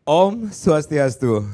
Om Swastiastu.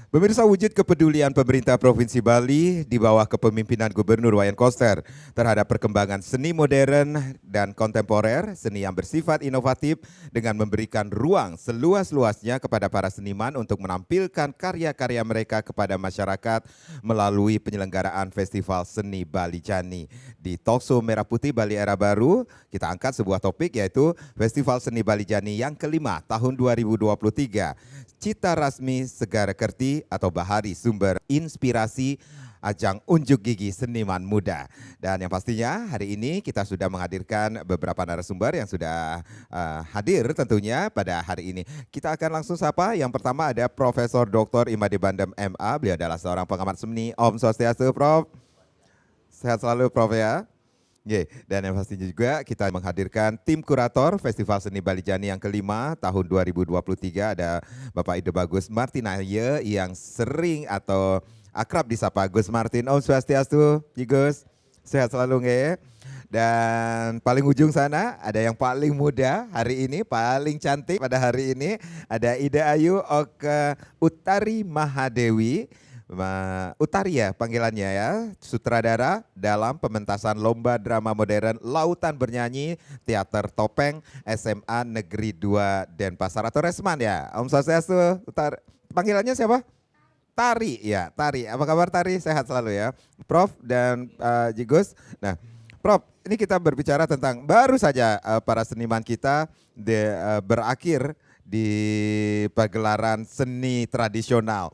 Pemirsa, wujud kepedulian pemerintah Provinsi Bali di bawah kepemimpinan Gubernur Wayan Koster terhadap perkembangan seni modern dan kontemporer, seni yang bersifat inovatif dengan memberikan ruang seluas-luasnya kepada para seniman untuk menampilkan karya-karya mereka kepada masyarakat melalui penyelenggaraan Festival Seni Bali Jani. Di Talkshow Merah Putih Bali Era Baru, kita angkat sebuah topik yaitu Festival Seni Bali Jani yang kelima tahun 2023. Cita Rasmi Segara Kerti atau Bahari Sumber Inspirasi ajang unjuk gigi seniman muda. Dan yang pastinya hari ini kita sudah menghadirkan beberapa narasumber yang sudah hadir tentunya pada hari ini. Kita akan langsung sapa. Yang pertama ada Profesor Dr. Imade Bandem MA. Beliau adalah seorang pengamat seni. Om Swastiastu, Prof. Sehat selalu, Prof ya. Dan yang pastinya juga kita menghadirkan tim kurator Festival Seni Bali Jani yang kelima tahun 2023. Ada Bapak Ide Bagus Martinaye yang sering atau akrab disapa Gus Martin. Om Swastiastu, Gus. Sehat selalu nge. Dan paling ujung sana ada yang paling muda hari ini, paling cantik pada hari ini. Ada Ida Ayu Oke Utari Mahadewi. Utari ya panggilannya ya, sutradara dalam pementasan lomba drama modern Lautan Bernyanyi Teater Topeng SMA Negeri 2 Denpasar atau Resman ya. Om Swastiastu, panggilannya siapa? Tari ya, Tari. Apa kabar Tari? Sehat selalu ya. Prof dan Jigus. Nah, Prof, ini kita berbicara tentang baru saja para seniman kita berakhir di pagelaran seni tradisional.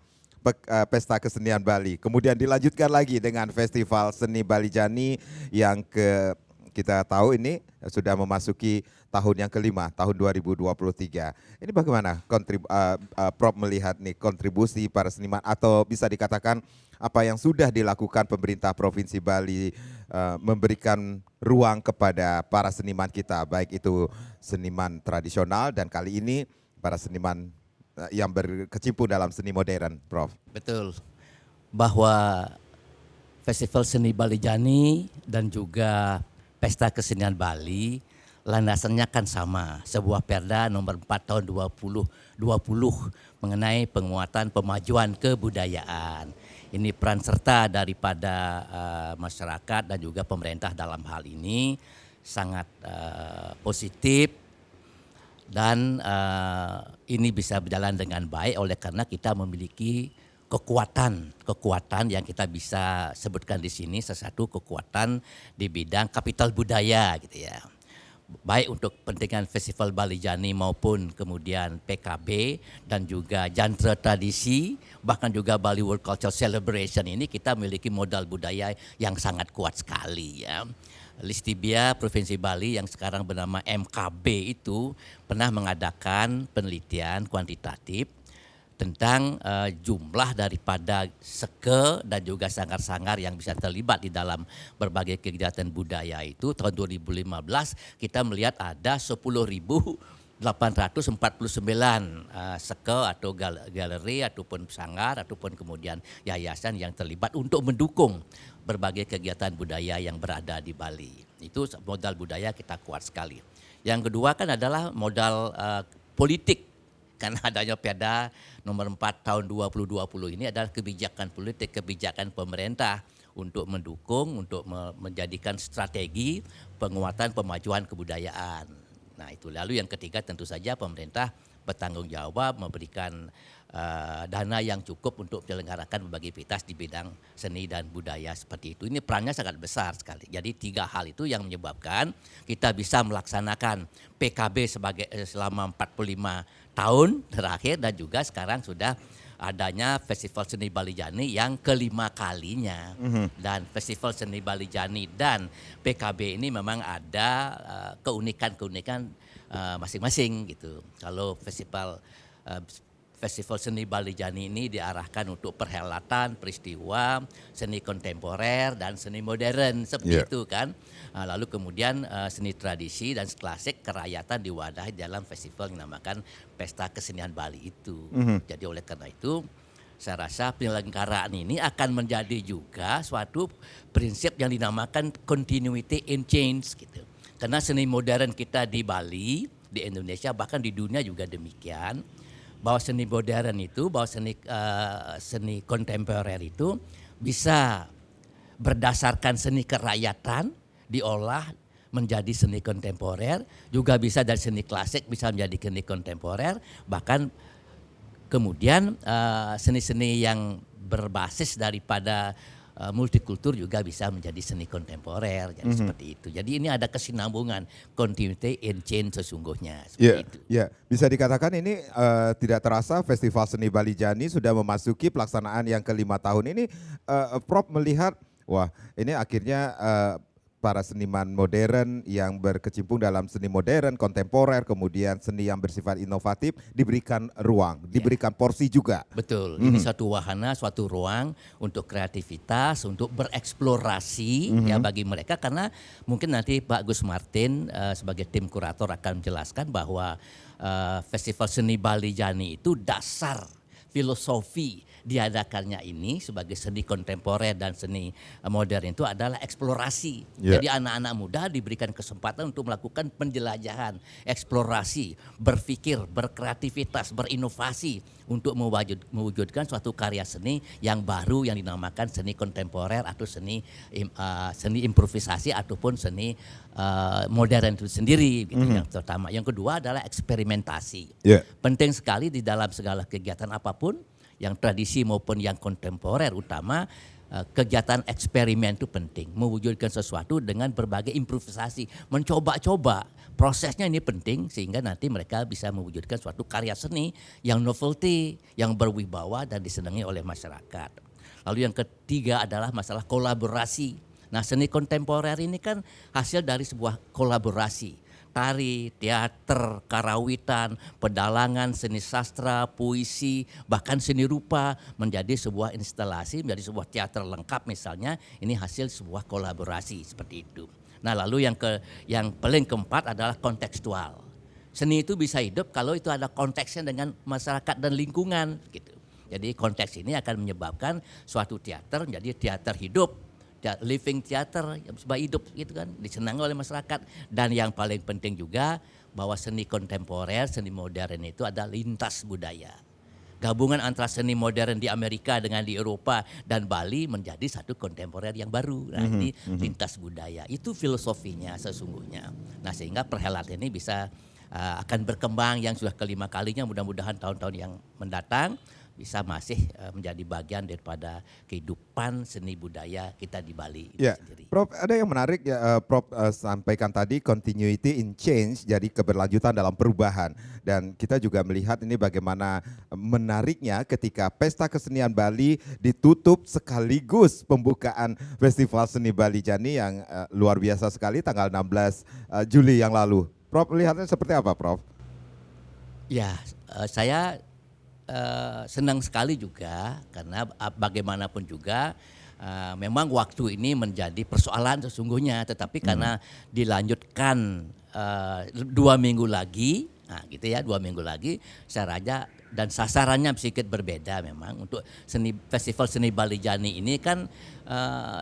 Pesta Kesenian Bali. Kemudian dilanjutkan lagi dengan Festival Seni Bali Jani yang kita tahu ini sudah memasuki tahun yang kelima, tahun 2023. Ini bagaimana Prof melihat nih kontribusi para seniman atau bisa dikatakan apa yang sudah dilakukan pemerintah Provinsi Bali memberikan ruang kepada para seniman kita, baik itu seniman tradisional dan kali ini para seniman yang berkecimpung dalam seni modern, Prof. Betul, bahwa Festival Seni Bali Jani dan juga Pesta Kesenian Bali landasannya kan sama, sebuah Perda nomor 4 tahun 2020 mengenai penguatan pemajuan kebudayaan. Ini peran serta daripada masyarakat dan juga pemerintah dalam hal ini sangat positif. Dan ini bisa berjalan dengan baik oleh karena kita memiliki kekuatan yang kita bisa sebutkan di sini, satu kekuatan di bidang kapital budaya gitu ya. Baik untuk kepentingan Festival Bali Jani maupun kemudian PKB dan juga Jantra Tradisi, bahkan juga Bali World Cultural Celebration ini kita memiliki modal budaya yang sangat kuat sekali ya. Listibia Provinsi Bali yang sekarang bernama MKB itu pernah mengadakan penelitian kuantitatif tentang jumlah daripada seke dan juga sanggar-sanggar yang bisa terlibat di dalam berbagai kegiatan budaya itu. Tahun 2015 kita melihat ada 10.849 seke atau galeri ataupun sanggar ataupun kemudian yayasan yang terlibat untuk mendukung berbagai kegiatan budaya yang berada di Bali. Itu modal budaya kita kuat sekali. Yang kedua kan adalah modal politik. Karena adanya Perda nomor 4 tahun 2020 ini adalah kebijakan politik, kebijakan pemerintah untuk mendukung, untuk menjadikan strategi penguatan pemajuan kebudayaan. Nah itu lalu yang ketiga tentu saja pemerintah bertanggung jawab memberikan dana yang cukup untuk menyelenggarakan berbagai aktivitas di bidang seni dan budaya seperti itu. Ini perannya sangat besar sekali. Jadi 3 hal itu yang menyebabkan kita bisa melaksanakan PKB selama 45 tahun terakhir dan juga sekarang sudah adanya Festival Seni Bali Jani yang kelima kalinya. Dan Festival Seni Bali Jani dan PKB ini memang ada keunikan-keunikan masing-masing gitu. Kalau Festival Seni Bali Jani ini diarahkan untuk perhelatan, peristiwa, seni kontemporer dan seni modern seperti itu kan. Lalu kemudian seni tradisi dan klasik kerakyatan diwadahi dalam festival yang dinamakan Pesta Kesenian Bali itu. Jadi oleh karena itu saya rasa penyelenggaraan ini akan menjadi juga suatu prinsip yang dinamakan continuity in change gitu. Karena seni modern kita di Bali, di Indonesia bahkan di dunia juga demikian. bahwa seni modern itu, bahwa seni kontemporer itu bisa berdasarkan seni kerakyatan diolah menjadi seni kontemporer, juga bisa dari seni klasik bisa menjadi seni kontemporer, bahkan kemudian seni-seni yang berbasis daripada multikultur juga bisa menjadi seni kontemporer, jadi seperti itu. Jadi ini ada kesinambungan, continuity in change sesungguhnya seperti itu. Ya, bisa dikatakan ini tidak terasa Festival Seni Bali Jani sudah memasuki pelaksanaan yang ke-5 tahun ini. Prof melihat, wah ini akhirnya para seniman modern yang berkecimpung dalam seni modern, kontemporer, kemudian seni yang bersifat inovatif diberikan ruang, diberikan porsi juga. Betul, ini satu wahana, suatu ruang untuk kreativitas, untuk bereksplorasi ya bagi mereka, karena mungkin nanti Pak Gus Martin sebagai tim kurator akan menjelaskan bahwa Festival Seni Bali Jani itu dasar filosofi diadakannya ini sebagai seni kontemporer dan seni modern itu adalah eksplorasi. Jadi anak-anak muda diberikan kesempatan untuk melakukan penjelajahan, eksplorasi, berpikir, berkreativitas, berinovasi untuk mewujudkan suatu karya seni yang baru yang dinamakan seni kontemporer atau seni improvisasi ataupun seni modern itu sendiri gitu yang pertama. Yang kedua adalah eksperimentasi. Penting sekali di dalam segala kegiatan apapun, yang tradisi maupun yang kontemporer, utama kegiatan eksperimen itu penting, mewujudkan sesuatu dengan berbagai improvisasi, mencoba-coba. Prosesnya ini penting sehingga nanti mereka bisa mewujudkan suatu karya seni yang novelty, yang berwibawa dan disenangi oleh masyarakat. Lalu yang ketiga adalah masalah kolaborasi. Nah, seni kontemporer ini kan hasil dari sebuah kolaborasi. Tari, teater, karawitan, pedalangan, seni sastra, puisi, bahkan seni rupa menjadi sebuah instalasi, menjadi sebuah teater lengkap misalnya, ini hasil sebuah kolaborasi seperti itu. Nah, lalu yang paling keempat adalah kontekstual. Seni itu bisa hidup kalau itu ada konteksnya dengan masyarakat dan lingkungan gitu. Jadi konteks ini akan menyebabkan suatu teater menjadi teater hidup, living theater yang sebab hidup gitu kan, disenangi oleh masyarakat. Dan yang paling penting juga bahwa seni kontemporer, seni modern itu adalah lintas budaya. Gabungan antara seni modern di Amerika dengan di Eropa dan Bali menjadi satu kontemporer yang baru. Nah, ini lintas budaya. Itu filosofinya sesungguhnya. Nah, sehingga perhelatan ini bisa akan berkembang yang sudah kelima kalinya, mudah-mudahan tahun-tahun yang mendatang bisa masih menjadi bagian daripada kehidupan seni budaya kita di Bali sendiri. Prof, ada yang menarik ya, Prof sampaikan tadi, continuity in change, jadi keberlanjutan dalam perubahan. Dan kita juga melihat ini bagaimana menariknya ketika Pesta Kesenian Bali ditutup sekaligus pembukaan Festival Seni Bali Jani yang luar biasa sekali tanggal 16 Juli yang lalu. Prof, lihatnya seperti apa, Prof? Ya, saya senang sekali juga karena bagaimanapun juga memang waktu ini menjadi persoalan sesungguhnya, tetapi karena dilanjutkan 2 minggu lagi, nah gitu ya, 2 minggu lagi, saya rasa dan sasarannya sedikit berbeda memang untuk Festival Seni Bali Jani ini kan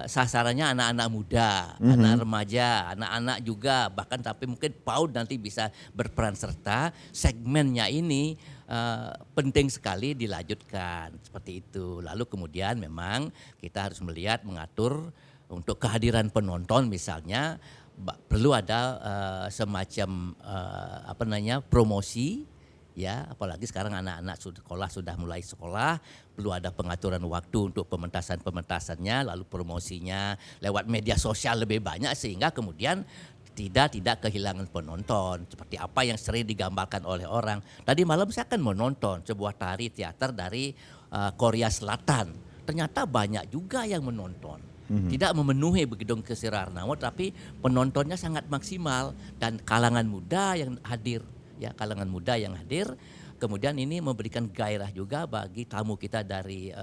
sasarannya anak-anak muda, anak remaja, anak-anak juga, bahkan tapi mungkin PAUD nanti bisa berperan serta. Segmennya ini penting sekali dilanjutkan seperti itu. Lalu kemudian memang kita harus melihat, mengatur untuk kehadiran penonton misalnya perlu ada semacam promosi. Ya, apalagi sekarang anak-anak sudah mulai sekolah, perlu ada pengaturan waktu untuk pementasannya, lalu promosinya lewat media sosial lebih banyak sehingga kemudian tidak kehilangan penonton seperti apa yang sering digambarkan oleh orang. Tadi malam saya akan menonton sebuah tari teater dari Korea Selatan. Ternyata banyak juga yang menonton. Tidak memenuhi Gedung Kesir Arnawut, tapi penontonnya sangat maksimal dan kalangan muda yang hadir. Ya, kalangan muda yang hadir, kemudian ini memberikan gairah juga bagi tamu kita dari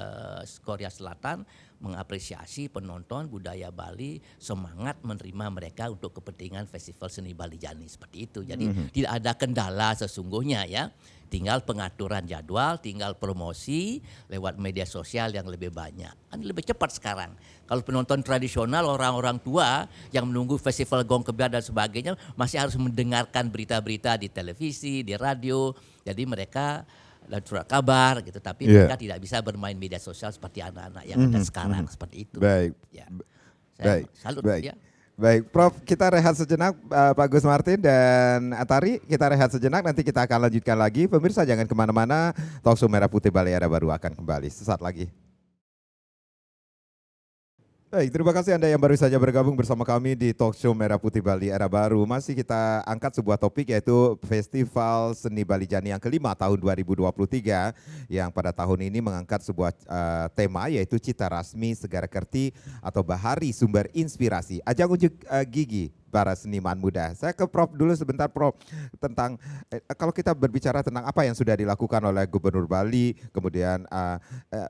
Korea Selatan, mengapresiasi penonton budaya Bali, semangat menerima mereka untuk kepentingan Festival Seni Bali Jani seperti itu. Jadi tidak ada kendala sesungguhnya ya, tinggal pengaturan jadwal, tinggal promosi lewat media sosial yang lebih banyak. Kan lebih cepat sekarang. Kalau penonton tradisional, orang-orang tua yang menunggu festival Gong Kebiar dan sebagainya masih harus mendengarkan berita-berita di televisi, di radio. Jadi mereka dan surat kabar gitu, tapi Iya. mereka tidak bisa bermain media sosial seperti anak-anak yang ada sekarang seperti itu. Baik. Ya. Saya Baik. salut Baik. ya. Baik, Prof, kita rehat sejenak, Pak Gus Martin dan Atari, kita rehat sejenak, nanti kita akan lanjutkan lagi. Pemirsa jangan kemana-mana, Talkshow Merah Putih Bali Era Baru akan kembali sesaat lagi. Baik, terima kasih Anda yang baru saja bergabung bersama kami di Talkshow Merah Putih Bali Era Baru. Masih kita angkat sebuah topik yaitu Festival Seni Bali Jani yang kelima tahun 2023 yang pada tahun ini mengangkat sebuah tema yaitu Cita Rasmi Segara Kerti atau Bahari Sumber Inspirasi. Ajang unjuk gigi para seniman muda. Saya ke Prof dulu sebentar, Prof, tentang kalau kita berbicara tentang apa yang sudah dilakukan oleh Gubernur Bali, kemudian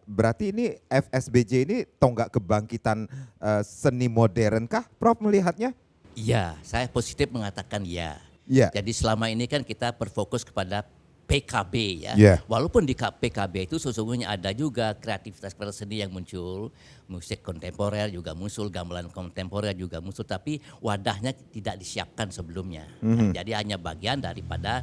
berarti ini FSBJ ini tonggak kebangkitan seni modern kah, Prof melihatnya? Iya, saya positif mengatakan ya. Iya. Jadi selama ini kan kita berfokus kepada PKB ya. Iya. Walaupun di PKB itu sesungguhnya ada juga kreativitas seni yang muncul, musik kontemporer juga muncul, gamelan kontemporer juga muncul, tapi wadahnya tidak disiapkan sebelumnya. Nah, jadi hanya bagian daripada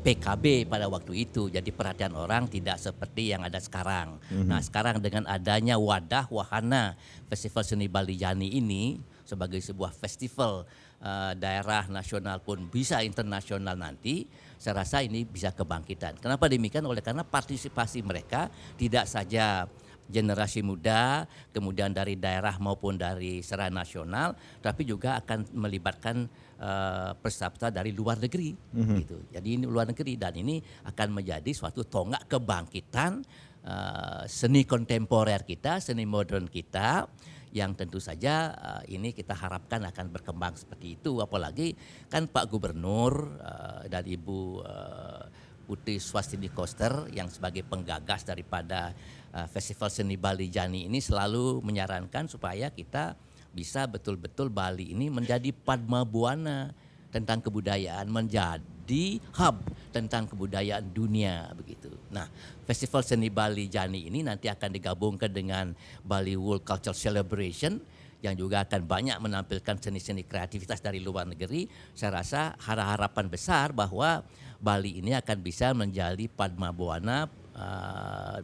PKB pada waktu itu. Jadi perhatian orang tidak seperti yang ada sekarang. Nah, sekarang dengan adanya wadah wahana Festival Seni Bali Jani ini sebagai sebuah festival daerah nasional pun bisa internasional nanti, saya rasa ini bisa kebangkitan. Kenapa demikian? Karena partisipasi mereka tidak saja generasi muda, kemudian dari daerah maupun dari secara nasional, tapi juga akan melibatkan peserta dari luar negeri. Gitu. Jadi ini luar negeri dan ini akan menjadi suatu tonggak kebangkitan seni kontemporer kita, seni modern kita, yang tentu saja ini kita harapkan akan berkembang seperti itu. Apalagi kan Pak Gubernur dan Ibu Putri Swastini Koster yang sebagai penggagas daripada Festival Seni Bali Jani ini selalu menyarankan supaya kita bisa betul-betul Bali ini menjadi Padma Buana tentang kebudayaan, menjadi hub tentang kebudayaan dunia begitu. Nah, Festival Seni Bali Jani ini nanti akan digabungkan dengan Bali World Cultural Celebration yang juga akan banyak menampilkan seni-seni kreativitas dari luar negeri. Saya rasa harapan besar bahwa Bali ini akan bisa menjadi Padma Buana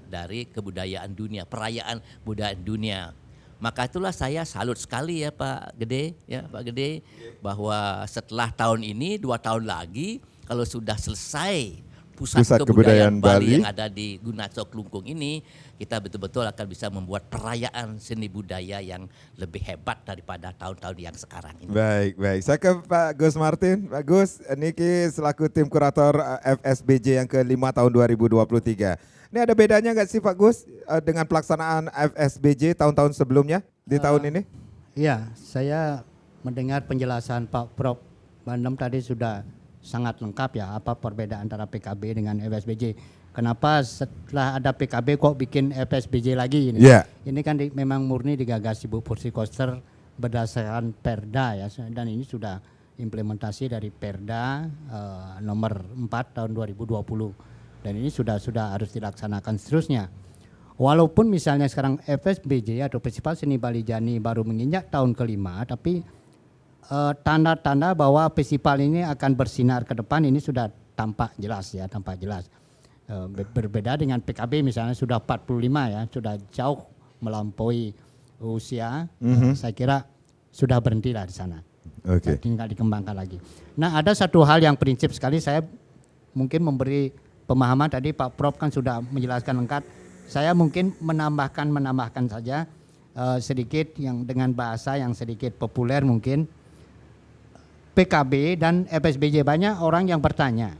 dari kebudayaan dunia, perayaan budaya dunia. Maka itulah saya salut sekali ya Pak Gede, bahwa setelah tahun ini 2 tahun lagi kalau sudah selesai pusat kebudayaan Bali yang ada di Gunacok Klungkung ini, kita betul-betul akan bisa membuat perayaan seni budaya yang lebih hebat daripada tahun-tahun yang sekarang ini. Baik, baik. Saya ke Pak Gus Martin. Pak Gus, Niki selaku tim kurator FSBJ yang ke-5 tahun 2023. Ini ada bedanya nggak sih Pak Gus dengan pelaksanaan FSBJ tahun-tahun sebelumnya di tahun ini? Iya, saya mendengar penjelasan Pak Prof. Bandem tadi sudah sangat lengkap ya apa perbedaan antara PKB dengan FSBJ. Kenapa setelah ada PKB kok bikin FSBJ lagi ini? Iya. Ini kan memang murni digagas Ibu Putri Koster berdasarkan Perda ya, dan ini sudah implementasi dari Perda nomor 4 tahun 2020. Dan ini sudah harus dilaksanakan seterusnya. Walaupun misalnya sekarang FSBJ atau Festival Seni Bali Jani baru menginjak tahun ke-5, tapi tanda-tanda bahwa festival ini akan bersinar ke depan ini sudah tampak jelas ya, tampak jelas. Berbeda dengan PKB misalnya sudah 45 ya, sudah jauh melampaui usia. Saya kira sudah berhentilah di sana. Oke. Tinggal dikembangkan lagi. Nah, ada satu hal yang prinsip sekali, saya mungkin memberi pemahaman tadi Pak Prof kan sudah menjelaskan lengkap. Saya mungkin menambahkan saja sedikit yang dengan bahasa yang sedikit populer mungkin. PKB dan FSBJ, banyak orang yang bertanya,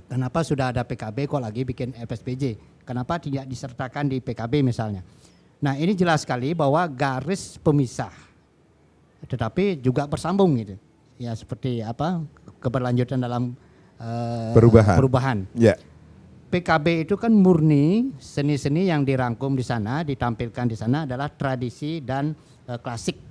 kenapa sudah ada PKB kok lagi bikin FSBJ? Kenapa tidak disertakan di PKB misalnya? Nah, ini jelas sekali bahwa garis pemisah, tetapi juga bersambung gitu. Ya seperti apa keberlanjutan dalam perubahan. Ya. PKB itu kan murni seni-seni yang dirangkum di sana, ditampilkan di sana adalah tradisi dan klasik.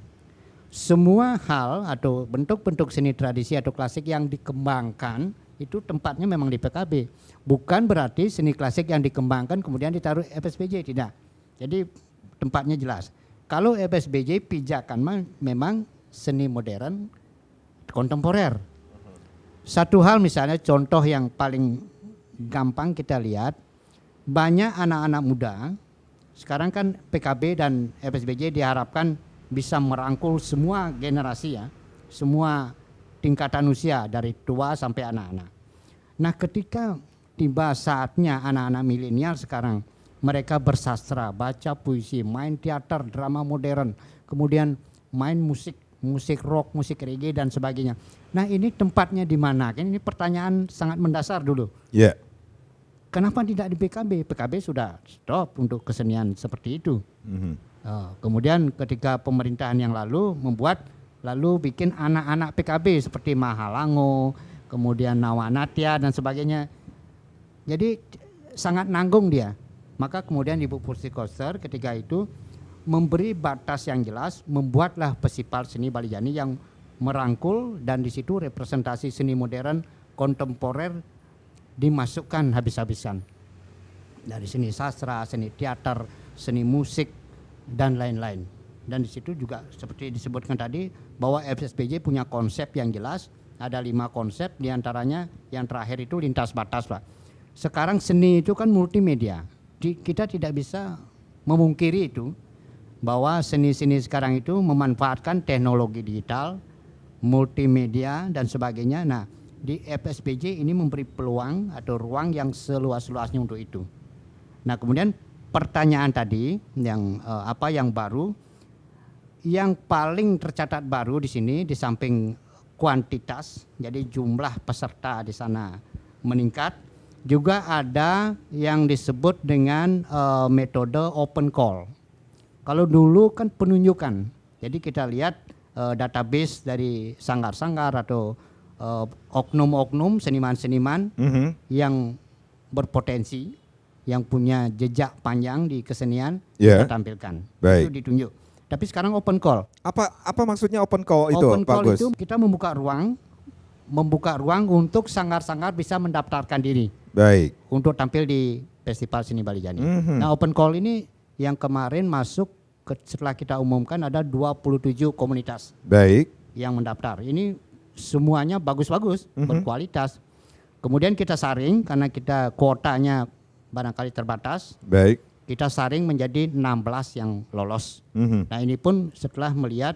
Semua hal atau bentuk-bentuk seni tradisi atau klasik yang dikembangkan itu tempatnya memang di PKB. Bukan berarti seni klasik yang dikembangkan kemudian ditaruh FSBJ, tidak. Jadi tempatnya jelas. Kalau FSBJ pijakan memang seni modern kontemporer. Satu hal misalnya contoh yang paling gampang kita lihat banyak anak-anak muda sekarang kan PKB dan FSBJ diharapkan bisa merangkul semua generasi ya, semua tingkatan usia dari tua sampai anak-anak. Nah, ketika tiba saatnya anak-anak milenial sekarang mereka bersastra, baca puisi, main teater, drama modern, kemudian main musik rock, musik reggae dan sebagainya. Nah, ini tempatnya di mana? Ini pertanyaan sangat mendasar dulu. Ya. Kenapa tidak di PKB? PKB sudah stop untuk kesenian seperti itu. Kemudian ketika pemerintahan yang lalu bikin anak-anak PKB seperti Mahalango, kemudian Nawanatya dan sebagainya. Jadi sangat nanggung dia. Maka kemudian Ibu Putri Koster ketika itu memberi batas yang jelas, membuatlah Festival Seni Bali Jani yang merangkul dan di situ representasi seni modern kontemporer dimasukkan habis-habisan. Dari seni sastra, seni teater, seni musik dan lain-lain. Dan di situ juga seperti disebutkan tadi bahwa FSBJ punya konsep yang jelas, ada 5 konsep diantaranya yang terakhir itu lintas batas, Pak. Sekarang seni itu kan multimedia. Kita tidak bisa memungkiri itu bahwa seni-seni sekarang itu memanfaatkan teknologi digital, multimedia dan sebagainya. Nah, di FSBJ ini memberi peluang atau ruang yang seluas-luasnya untuk itu. Nah, kemudian pertanyaan tadi yang apa yang baru? Yang paling tercatat baru di sini di samping kuantitas, jadi jumlah peserta di sana meningkat, juga ada yang disebut dengan metode open call. Kalau dulu kan penunjukan, jadi kita lihat database dari sanggar-sanggar atau oknum-oknum seniman-seniman yang berpotensi, yang punya jejak panjang di kesenian kita tampilkan. Baik. Itu ditunjuk. Tapi sekarang open call. Apa maksudnya open call itu, Open Pak call Gus? itu kita membuka ruang untuk sanggar-sanggar bisa mendaftarkan diri Baik. untuk tampil di Festival Seni Bali Jani. Nah, open call ini yang kemarin masuk setelah kita umumkan ada 27 komunitas Baik. yang mendaftar. Ini semuanya bagus-bagus, berkualitas. Kemudian kita saring karena kita kuotanya barangkali terbatas. Baik. Kita saring menjadi 16 yang lolos. Nah, ini pun setelah melihat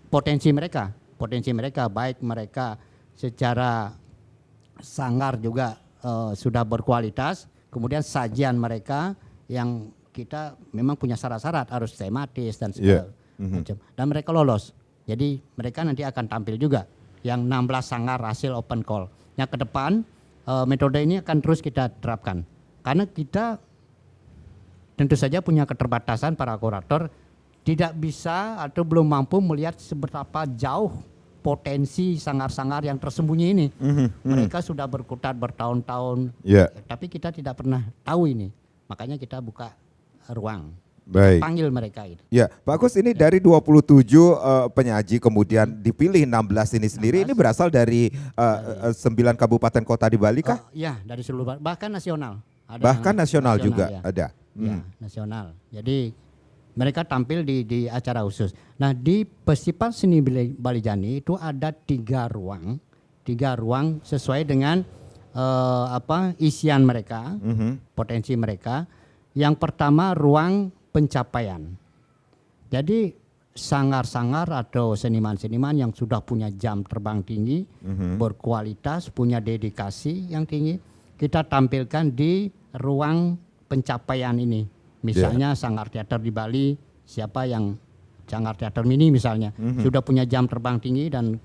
potensi mereka baik mereka secara sanggar juga sudah berkualitas. Kemudian sajian mereka yang kita memang punya syarat-syarat harus tematis dan segala macam. Dan mereka lolos. Jadi mereka nanti akan tampil juga yang 16 sanggar hasil open call. Yang ke depan metode ini akan terus kita terapkan. Karena kita tentu saja punya keterbatasan para kurator tidak bisa atau belum mampu melihat seberapa jauh potensi sanggar-sanggar yang tersembunyi ini. Mereka sudah berkutat bertahun-tahun, tapi kita tidak pernah tahu ini. Makanya kita buka ruang, Baik. panggil mereka itu. Ya, Pak Gus, ini dari 27 penyaji kemudian dipilih 16 ini sendiri, ini berasal dari 9 kabupaten kota di Bali kah? Ya, dari seluruh, bahkan nasional. Ada Bahkan nasional juga ya. ada. Ya, nasional. Jadi mereka tampil di acara khusus. Nah, di Festival Seni Bali Jani itu ada 3 ruang sesuai dengan isian mereka, potensi mereka. Yang pertama ruang pencapaian. Jadi sanggar-sanggar atau seniman-seniman yang sudah punya jam terbang tinggi, berkualitas, punya dedikasi yang tinggi, kita tampilkan di ruang pencapaian ini. Misalnya sanggar teater di Bali, siapa yang sanggar teater mini misalnya, sudah punya jam terbang tinggi dan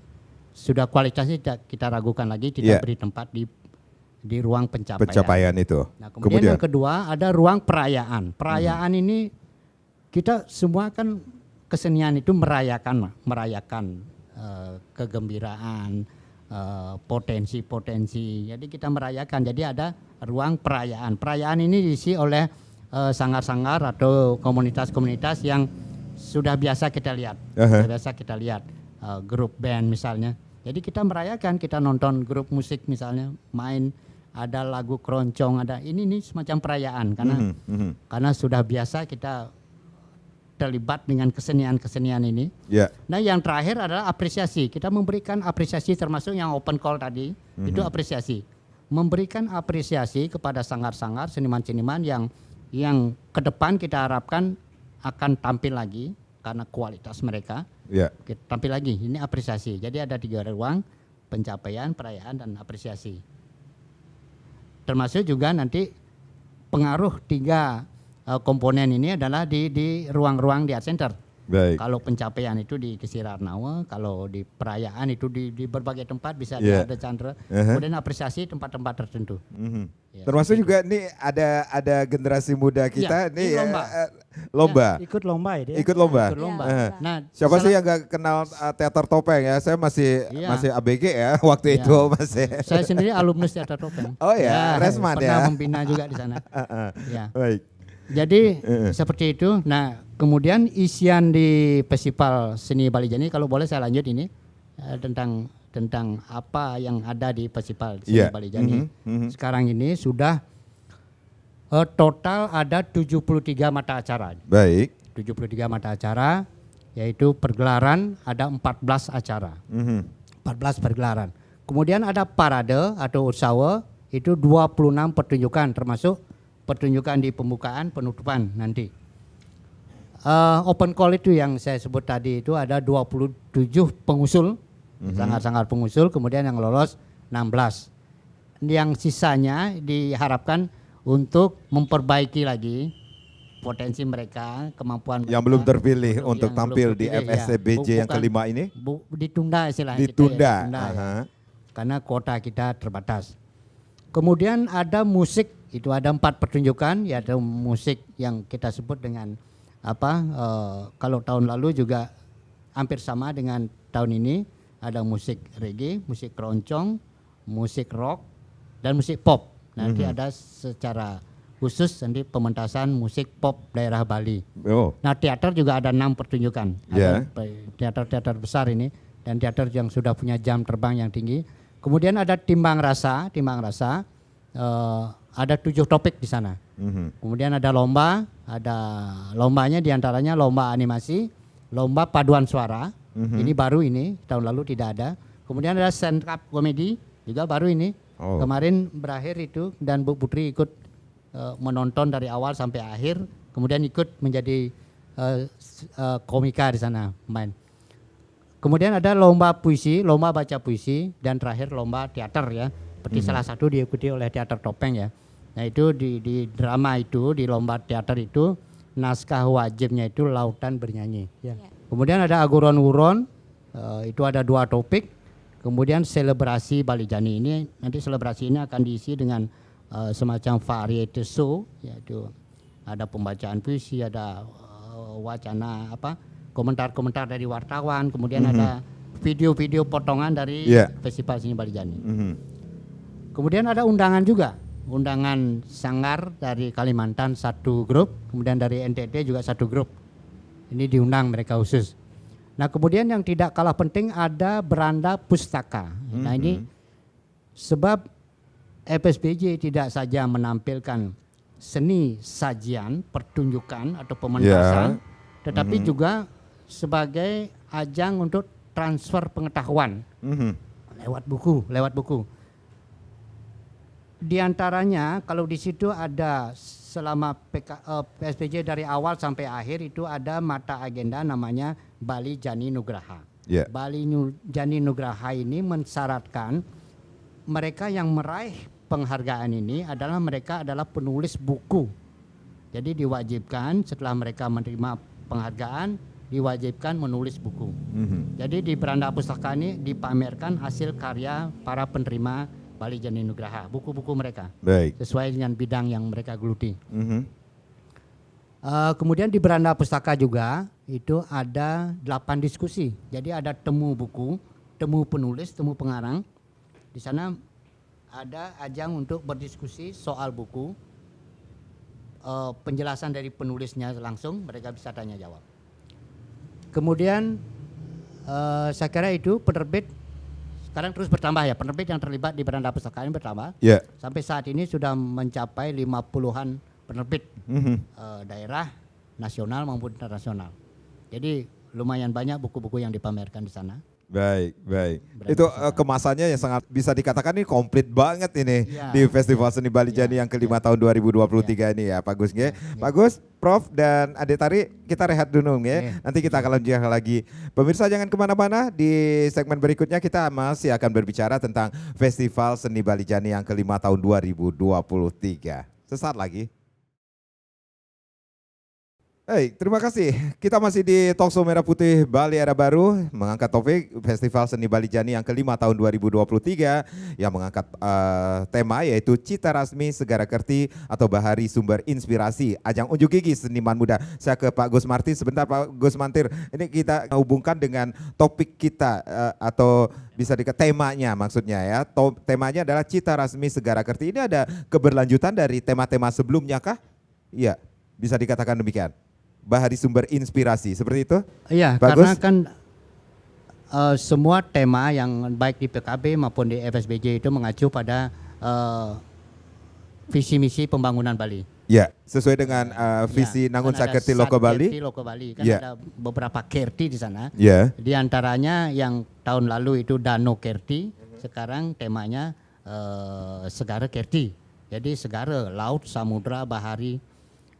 sudah kualitasnya kita ragukan lagi, tidak beri tempat di ruang pencapaian itu. Nah, kemudian yang kedua ada ruang perayaan. Perayaan ini kita semua kan kesenian itu merayakan kegembiraan, potensi-potensi. Jadi kita merayakan. Jadi ada ruang perayaan. Perayaan ini diisi oleh sanggar-sanggar atau komunitas-komunitas yang sudah biasa kita lihat. Grup band misalnya. Jadi kita merayakan, kita nonton grup musik misalnya main, ada lagu keroncong, ada ini semacam perayaan karena sudah biasa kita terlibat dengan kesenian ini. Nah, yang terakhir adalah apresiasi. Kita memberikan apresiasi termasuk yang open call tadi, itu apresiasi. memberikan apresiasi kepada sanggar-sanggar seniman-seniman yang ke depan kita harapkan akan tampil lagi karena kualitas mereka. Ya. Tampil lagi, ini apresiasi. Jadi ada 3 ruang, pencapaian, perayaan, dan apresiasi. Termasuk juga nanti pengaruh 3 komponen ini adalah di ruang-ruang di Art Center. Baik. Kalau pencapaian itu di Kesirarnawa, kalau di perayaan itu di berbagai tempat bisa Yeah. ada Chandra. Uh-huh. Kemudian apresiasi tempat-tempat tertentu. Ya, Termasuk seperti juga nih ada generasi muda kita Ya, nih ini lomba. lomba. Ikut lomba ya dia. Ikut lomba. Ikut lomba. Eh. Nah, Siapa sih salah- yang gak kenal teater topeng ya? Saya masih Iya. ABG ya waktu Iya. itu masih. Saya sendiri alumnus teater topeng. Oh ya, Resman pernah ya. membina juga di sana. Ya. Baik. Jadi seperti itu. Nah, kemudian isian di Festival Seni Balijani, kalau boleh saya lanjut ini tentang apa yang ada di Festival Seni Iya. Balijani. Mhm. Sekarang ini sudah total ada 73 mata acara. Baik. 73 mata acara, yaitu pergelaran ada 14 acara. 14 pergelaran. Kemudian ada parade atau ursawa, itu 26 pertunjukan, termasuk pertunjukan di pembukaan, penutupan nanti. Open call itu yang saya sebut tadi itu ada 27 pengusul, sangat-sangat pengusul, kemudian yang lolos 16. Yang sisanya diharapkan untuk memperbaiki lagi potensi mereka, kemampuan Yang mereka. belum terpilih Yang untuk belum tampil di terpilih, ya. FSCBJ yang Bukan- kelima ini? Ditunda istilahnya kita ya, Ditunda. ditunda ya. Aha. Karena kuota kita terbatas. Kemudian ada musik, itu ada 4 pertunjukan, yaitu musik yang kita sebut dengan kalau tahun lalu juga hampir sama dengan tahun ini, ada musik reggae, musik keroncong, musik rock, dan musik pop. Nanti ada secara khusus nanti pementasan musik pop daerah Bali. Oh. Nah, teater juga ada 6 pertunjukan. Ya. Ada teater-teater besar ini dan teater yang sudah punya jam terbang yang tinggi. Kemudian ada timbang rasa, ada 7 topik di sana. Kemudian ada lombanya diantaranya lomba animasi, lomba paduan suara. Ini baru ini, tahun lalu tidak ada. Kemudian ada stand up komedi, juga baru ini. Oh. Kemarin berakhir itu dan Bu Putri ikut menonton dari awal sampai akhir, kemudian ikut menjadi komika di sana main. Kemudian ada lomba puisi, lomba baca puisi, dan terakhir lomba teater ya. Seperti salah satu diikuti oleh teater topeng ya. Nah itu di drama itu, di lomba teater itu, naskah wajibnya itu Lautan Bernyanyi. Ya. Kemudian ada aguron-uron, itu ada 2 topik. Kemudian selebrasi Balijani ini, nanti selebrasi ini akan diisi dengan semacam variety show, yaitu ada pembacaan puisi, ada wacana komentar-komentar dari wartawan, kemudian ada video-video potongan dari Festival Seni Balijani. Kemudian ada undangan juga, undangan sanggar dari Kalimantan 1 grup, kemudian dari NTT juga 1 grup. Ini diundang mereka khusus. Nah kemudian yang tidak kalah penting ada beranda pustaka. Nah ini sebab FSBJ tidak saja menampilkan seni sajian, pertunjukan atau pementasan, tetapi juga sebagai ajang untuk transfer pengetahuan lewat buku. Di antaranya kalau di situ ada selama PSBJ dari awal sampai akhir itu ada mata agenda namanya Bali Jani Nugraha. Yeah. Bali Jani Nugraha ini mensyaratkan mereka yang meraih penghargaan ini adalah mereka adalah penulis buku. Jadi diwajibkan setelah mereka menerima penghargaan diwajibkan menulis buku. Jadi di beranda pustaka ini dipamerkan hasil karya para penerima Bali Jani Nugraha, buku-buku mereka. Baik. Sesuai dengan bidang yang mereka geluti. Kemudian di beranda pustaka juga itu ada 8 diskusi. Jadi ada temu buku, temu penulis, temu pengarang. Di sana ada ajang untuk berdiskusi soal buku, penjelasan dari penulisnya langsung, mereka bisa tanya jawab. Kemudian saya kira itu penerbit sekarang terus bertambah ya, penerbit yang terlibat di beranda pustaka ini bertambah. Ya. Sampai saat ini sudah mencapai 50-an penerbit daerah, nasional maupun internasional. Jadi lumayan banyak buku-buku yang dipamerkan di sana. Baik, baik. Brand Itu kesukaan. kemasannya yang sangat bisa dikatakan ini komplit banget ini Iya. di Festival Seni Bali Jani yang kelima tahun 2023 ini ya Pak Gus nge. Pak Gus, Prof dan Ade Tari kita rehat dulu nge. Iya. Nanti kita akan lanjutkan lagi. Pemirsa jangan kemana-mana, di segmen berikutnya kita masih akan berbicara tentang Festival Seni Bali Jani yang kelima tahun 2023. Sesaat lagi. Hey, terima kasih. Kita masih di Talkshow Merah Putih Bali Era Baru mengangkat topik Festival Seni Bali Jani yang kelima tahun 2023 yang mengangkat tema yaitu Cita Rasmi Segara Kerti atau Bahari Sumber Inspirasi Ajang Unjuk Gigi Seniman Muda. Saya ke Pak Gus Marti sebentar Pak Gus Mantir. Ini kita hubungkan dengan topik kita atau bisa temanya maksudnya ya. Temanya adalah Cita Rasmi Segara Kerti. Ini ada keberlanjutan dari tema-tema sebelumnya kah? Iya, bisa dikatakan demikian. Bahari Sumber Inspirasi, seperti itu? Iya, Bagus. karena kan semua tema yang baik di PKB maupun di FSBJ itu mengacu pada visi misi pembangunan Bali. Ya, sesuai dengan visi Ya, Nangun kan ada Sakerti Loko Bali. Sakerti Loko Bali, kan Ya. ada beberapa kerti di sana. Ya, Di antaranya yang tahun lalu itu Dano Kerti, sekarang temanya Segara Kerti. Jadi segara, laut, samudra, bahari.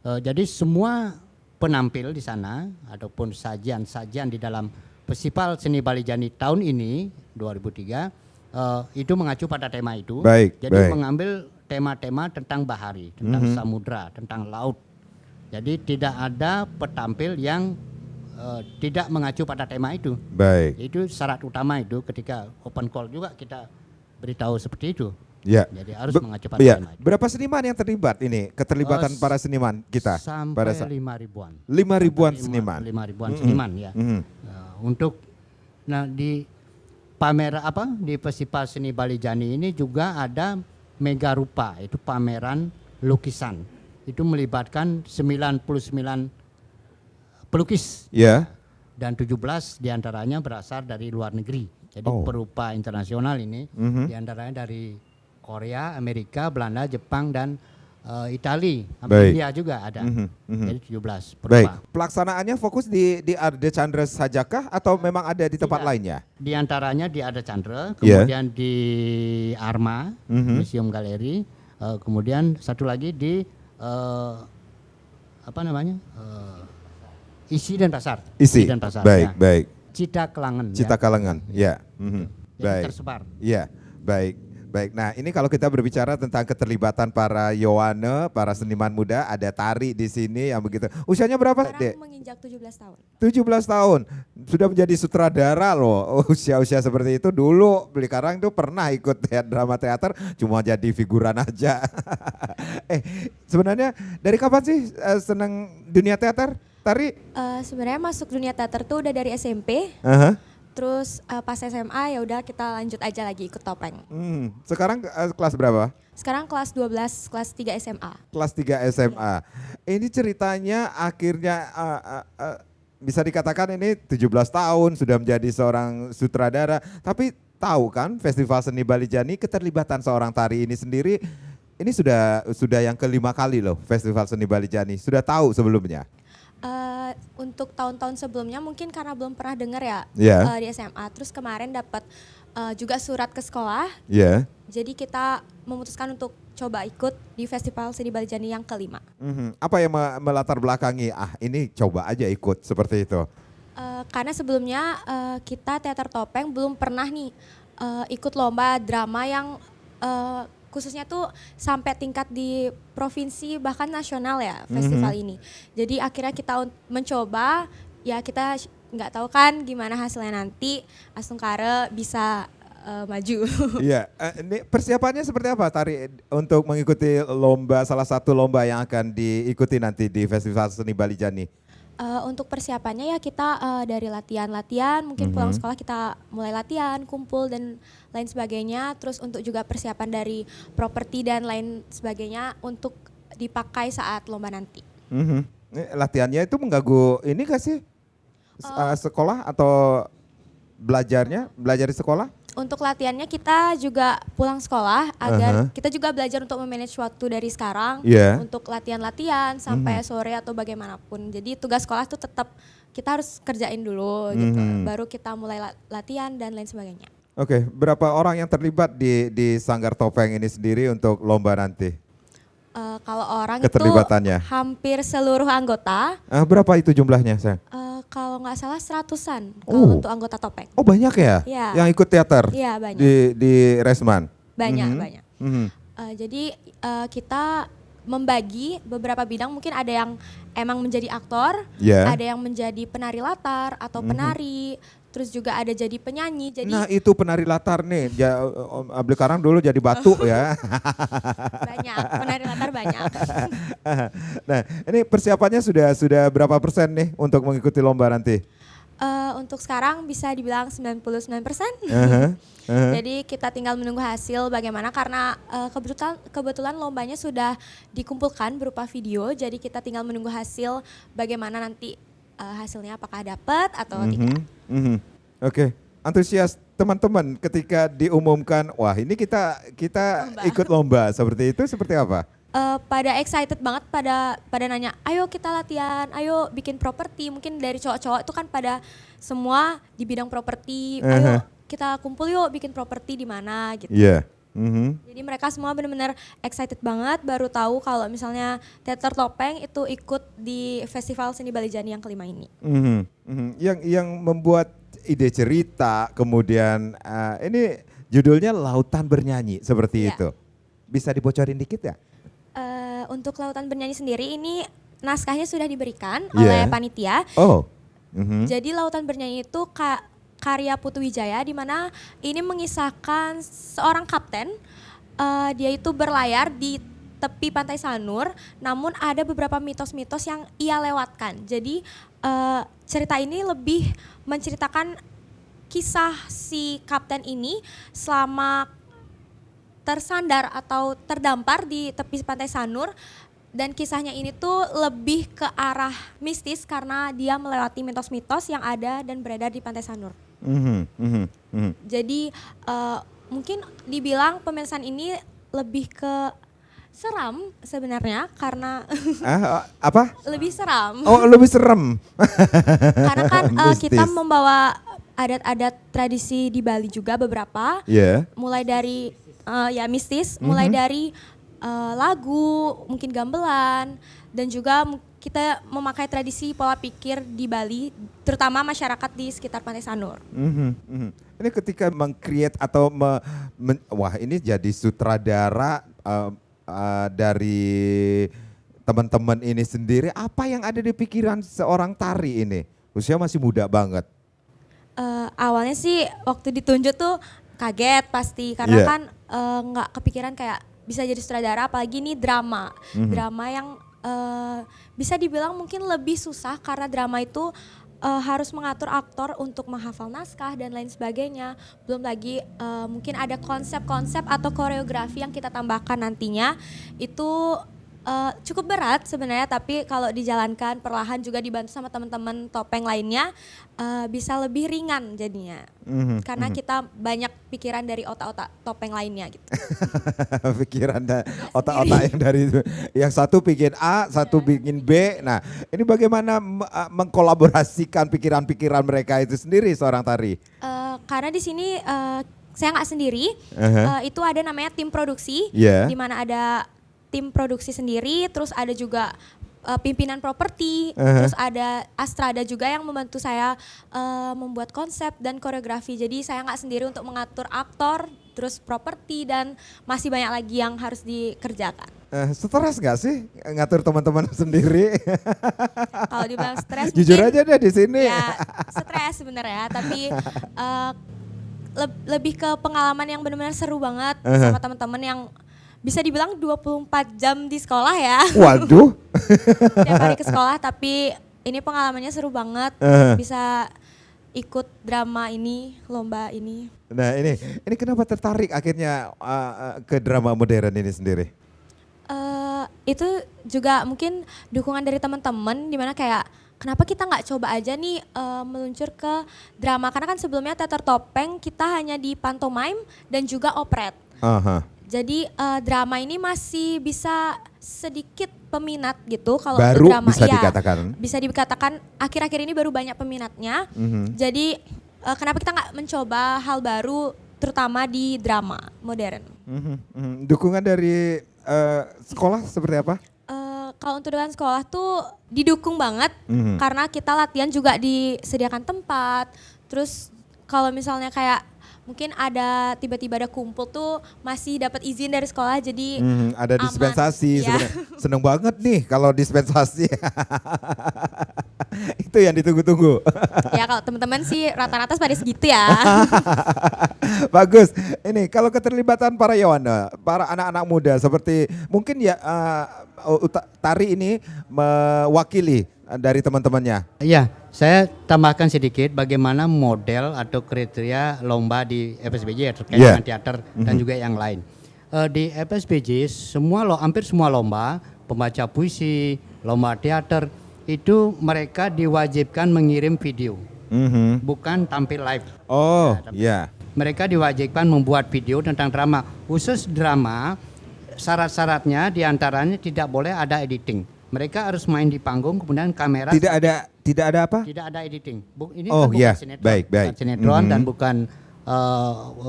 Jadi semua penampil di sana ataupun sajian-sajian di dalam Festival Seni Bali Jani tahun ini 2003 itu mengacu pada tema itu. Baik, Jadi baik. mengambil tema-tema tentang bahari, tentang samudra, tentang laut. Jadi tidak ada petampil yang tidak mengacu pada tema itu. baik. Itu syarat utama itu ketika open call juga kita beritahu seperti itu. Ya. Jadi harus mengacu pada Ya. tema itu. Berapa seniman yang terlibat ini? Keterlibatan para seniman kita? Sampai 5 ribuan. 5 ribuan seniman. 5 ribuan seniman ya. Untuk di pameran di Festival Seni Bali Jani ini juga ada Mega Rupa, itu pameran lukisan. Itu melibatkan 99 pelukis Ya. dan 17 diantaranya berasal dari luar negeri. Jadi Oh. perupa internasional ini diantaranya dari Korea, Amerika, Belanda, Jepang dan Itali, Baik. India juga ada. Jadi 17 Baik. perupa. Pelaksanaannya fokus di Arde Chandra sajakah atau memang ada di tempat Tidak. lainnya? Di antaranya di Ada Chandra, Iya. kemudian di Arma, Museum Galeri, kemudian satu lagi di Isi dan Pasar. Isi. dan Pasar. Baik, ya. baik. Cita Kelangan. Cita ya. Kalengan. Ya. Jadi Baik. tersebar. Iya, baik. Baik, nah ini kalau kita berbicara tentang keterlibatan para Yowane, para seniman muda, ada Tari di sini yang begitu. Usianya berapa, Dek? Sekarang menginjak 17 tahun. 17 tahun. Sudah menjadi sutradara loh. Usia-usia seperti itu dulu Beli Karang tuh pernah ikut drama teater, cuma jadi figuran aja. Sebenarnya dari kapan sih senang dunia teater, Tari? Sebenarnya masuk dunia teater tuh udah dari SMP. Aha. Terus pas SMA ya udah kita lanjut aja lagi ikut topeng. Sekarang kelas berapa? Sekarang kelas 12, kelas 3 SMA. Kelas 3 SMA. Ini ceritanya akhirnya bisa dikatakan ini 17 tahun sudah menjadi seorang sutradara. Tapi tahu kan Festival Seni Bali Jani keterlibatan seorang Tari ini sendiri ini sudah yang kelima kali loh Festival Seni Bali Jani. Sudah tahu sebelumnya? Untuk tahun-tahun sebelumnya mungkin karena belum pernah dengar ya Iya. di SMA. Terus kemarin dapat juga surat ke sekolah. Iya. Jadi kita memutuskan untuk coba ikut di Festival Seni Bali Jani yang kelima. Apa yang melatar belakangi? Ini coba aja ikut seperti itu. Karena sebelumnya kita teater topeng belum pernah nih ikut lomba drama yang khususnya tuh sampai tingkat di provinsi bahkan nasional ya festival ini. Jadi akhirnya kita mencoba, ya kita nggak tahu kan gimana hasilnya nanti, Asungkara bisa maju. Iya, ini persiapannya seperti apa Tari untuk mengikuti salah satu lomba yang akan diikuti nanti di Festival Seni Bali Jani? Untuk persiapannya ya kita dari latihan-latihan, mungkin pulang sekolah kita mulai latihan, kumpul dan lain sebagainya. Terus untuk juga persiapan dari properti dan lain sebagainya untuk dipakai saat lomba nanti. Latihannya itu mengganggu ini gak sih? Sekolah atau belajar di sekolah? Untuk latihannya kita juga pulang sekolah agar Aha. kita juga belajar untuk memanage waktu dari sekarang Iya. untuk latihan-latihan sampai sore atau bagaimanapun. Jadi tugas sekolah tuh tetap kita harus kerjain dulu gitu. Baru kita mulai latihan dan lain sebagainya. Oke, berapa orang yang terlibat di Sanggar Topeng ini sendiri untuk lomba nanti? Kalau orang itu Keterlibatannya. hampir seluruh anggota. Berapa itu jumlahnya, sayang? Kalau nggak salah 100-an kalau untuk anggota topeng. Oh banyak ya? Iya. Yang ikut teater? Iya, banyak. Di Resman? Banyak. Mhm. Jadi kita membagi beberapa bidang, mungkin ada yang emang menjadi aktor, Ya. ada yang menjadi penari latar atau penari, terus juga ada jadi penyanyi. Jadi Nah itu penari latar nih, Om Abdul Karang dulu jadi batu ya. banyak, penari latar banyak. Nah ini persiapannya sudah berapa persen nih untuk mengikuti lomba nanti? Untuk sekarang bisa dibilang 99%. Aha, aha. Jadi kita tinggal menunggu hasil bagaimana karena kebetulan lombanya sudah dikumpulkan berupa video. Jadi kita tinggal menunggu hasil bagaimana nanti hasilnya apakah dapat atau tidak. Oke, antusias teman-teman ketika diumumkan, wah ini kita Lomba. ikut lomba seperti itu seperti apa? Pada excited banget, pada nanya, ayo kita latihan, ayo bikin properti. Mungkin dari cowok-cowok itu kan pada semua di bidang properti, ayo kita kumpul yuk bikin properti di mana gitu. Iya. Mhm. Jadi mereka semua benar-benar excited banget, baru tahu kalau misalnya Teater Topeng itu ikut di Festival Seni Balijani yang kelima ini. Yang membuat ide cerita, kemudian ini judulnya Lautan Bernyanyi seperti Iya. itu. Bisa dibocorin dikit ya? Untuk Lautan Bernyanyi sendiri ini naskahnya sudah diberikan Iya. oleh panitia. Oh. Jadi Lautan Bernyanyi itu karya Putu Wijaya, di mana ini mengisahkan seorang kapten, dia itu berlayar di tepi Pantai Sanur, namun ada beberapa mitos-mitos yang ia lewatkan. Jadi cerita ini lebih menceritakan kisah si kapten ini selama tersandar atau terdampar di tepi Pantai Sanur, dan kisahnya ini tuh lebih ke arah mistis karena dia melewati mitos-mitos yang ada dan beredar di Pantai Sanur. Jadi mungkin dibilang pementasan ini lebih ke seram sebenarnya karena Apa? lebih seram. Oh lebih serem. Karena kan kita Mistis. membawa adat-adat tradisi di Bali juga beberapa. Iya. Mulai dari ya mistis, mulai dari lagu, mungkin gamelan, dan juga kita memakai tradisi pola pikir di Bali, terutama masyarakat di sekitar Pantai Sanur. Ini ketika meng-create atau wah ini jadi sutradara dari teman-teman ini sendiri, apa yang ada di pikiran seorang tari ini? Usia masih muda banget. Awalnya sih waktu ditunjuk tuh kaget pasti karena Iya. kan nggak kepikiran kayak bisa jadi sutradara, apalagi ini drama. Drama yang bisa dibilang mungkin lebih susah karena drama itu harus mengatur aktor untuk menghafal naskah dan lain sebagainya. Belum lagi mungkin ada konsep-konsep atau koreografi yang kita tambahkan nantinya. Itu cukup berat sebenarnya, tapi kalau dijalankan perlahan juga dibantu sama teman-teman topeng lainnya bisa lebih ringan jadinya. Karena kita banyak pikiran dari otak-otak topeng lainnya gitu. Pikiran otak-otak yang dari itu. Yang satu bikin A, satu bikin B. Nah, ini bagaimana mengkolaborasikan pikiran-pikiran mereka itu sendiri seorang tari? Karena di sini saya nggak sendiri, itu ada namanya tim produksi, Yeah. di mana ada tim produksi sendiri, terus ada juga pimpinan properti, terus ada Astrada juga yang membantu saya membuat konsep dan koreografi. Jadi saya nggak sendiri untuk mengatur aktor, terus properti, dan masih banyak lagi yang harus dikerjakan. Stres gak sih ngatur teman-teman sendiri? Kalau dibilang stres Jujur mungkin aja deh di sini. ya stres sebenarnya, tapi lebih ke pengalaman yang benar-benar seru banget sama teman-teman yang bisa dibilang 24 jam di sekolah ya. Waduh. Tiap hari ke sekolah, tapi ini pengalamannya seru banget bisa ikut drama ini, lomba ini. Nah ini kenapa tertarik akhirnya ke drama modern ini sendiri? Itu juga mungkin dukungan dari teman-teman, dimana kayak kenapa kita nggak coba aja nih meluncur ke drama, karena kan sebelumnya teater topeng kita hanya di pantomime dan juga operet. Aha. Jadi drama ini masih bisa sedikit peminat gitu kalau Baru untuk drama. bisa Iya, dikatakan. bisa dikatakan akhir-akhir ini baru banyak peminatnya. Jadi kenapa kita nggak mencoba hal baru terutama di drama modern? Dukungan dari sekolah seperti apa? Kalau untuk dengan sekolah tuh didukung banget karena kita latihan juga disediakan tempat. Terus kalau misalnya kayak mungkin ada tiba-tiba ada kumpul tuh masih dapat izin dari sekolah, jadi Ada aman. dispensasi Iya. sebenarnya. Seneng banget nih kalau dispensasi. Itu yang ditunggu-tunggu. Ya kalau teman-teman sih rata-rata pada segitu ya. Bagus. Ini kalau keterlibatan para Yawana, para anak-anak muda seperti mungkin ya Tari ini mewakili dari teman-temannya. Iya, saya tambahkan sedikit bagaimana model atau kriteria lomba di FSBJ ya, terkait Yeah. dengan teater dan juga yang lain. Di FSBJ hampir semua lomba, pembaca puisi, lomba teater, itu mereka diwajibkan mengirim video, bukan tampil live. Oh, ya. Mereka diwajibkan membuat video tentang drama. Khusus drama, syarat-syaratnya diantaranya tidak boleh ada editing. Mereka harus main di panggung, kemudian kamera Tidak ada apa? tidak ada editing. Ini Oh, kan bukan ya, sinetron, baik. bukan sinetron dan bukan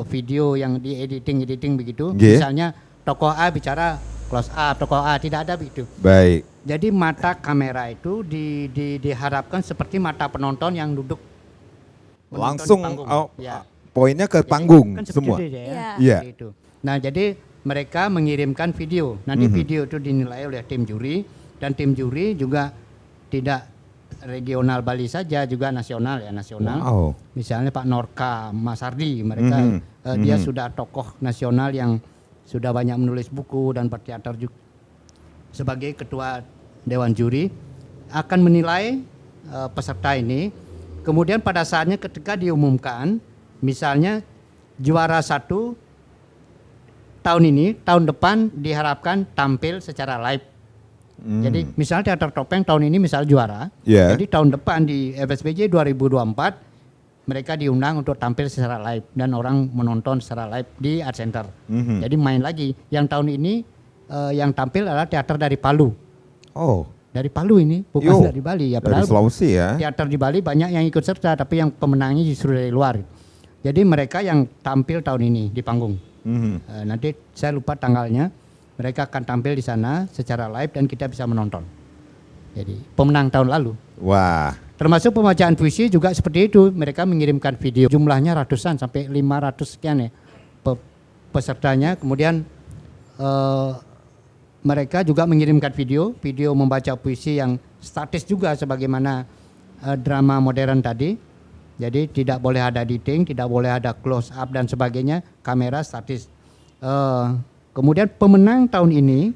video yang di editing begitu. Nggih. Misalnya tokoh A bicara close up, tokoh A tidak ada begitu. Baik. Jadi mata kamera itu diharapkan seperti mata penonton yang duduk menonton Langsung di panggung. Ya. poinnya ke Jadi panggung kan seperti semua. itu ya, Iya. Iya. seperti itu. Nah, jadi mereka mengirimkan video. Nanti video itu dinilai oleh tim juri, dan tim juri juga tidak regional Bali saja, juga nasional ya, nasional. Wow. Misalnya Pak Norka, Mas Ardi, mereka dia sudah tokoh nasional yang sudah banyak menulis buku dan berteater juga. Sebagai ketua dewan juri akan menilai peserta ini. Kemudian pada saatnya ketika diumumkan, misalnya juara 1 tahun ini, tahun depan diharapkan tampil secara live. Jadi misalnya teater topeng tahun ini misal juara, Yeah. jadi tahun depan di FSBJ 2024 mereka diundang untuk tampil secara live dan orang menonton secara live di Art Center. Jadi main lagi. Yang tahun ini yang tampil adalah teater dari Palu. Oh, Dari Palu ini, bukan Yo, dari Bali ya. dari Padahal Sulawesi ya. teater di Bali banyak yang ikut serta, tapi yang pemenangnya justru dari luar. Jadi mereka yang tampil tahun ini di panggung. Nanti saya lupa tanggalnya. Mereka akan tampil di sana secara live dan kita bisa menonton. Jadi pemenang tahun lalu. Wah. Termasuk pembacaan puisi juga seperti itu. Mereka mengirimkan video. Jumlahnya ratusan sampai 500 sekian ya pesertanya. Kemudian mereka juga mengirimkan video membaca puisi yang statis juga sebagaimana drama modern tadi. Jadi tidak boleh ada editing, tidak boleh ada close up dan sebagainya, kamera statis. Kemudian pemenang tahun ini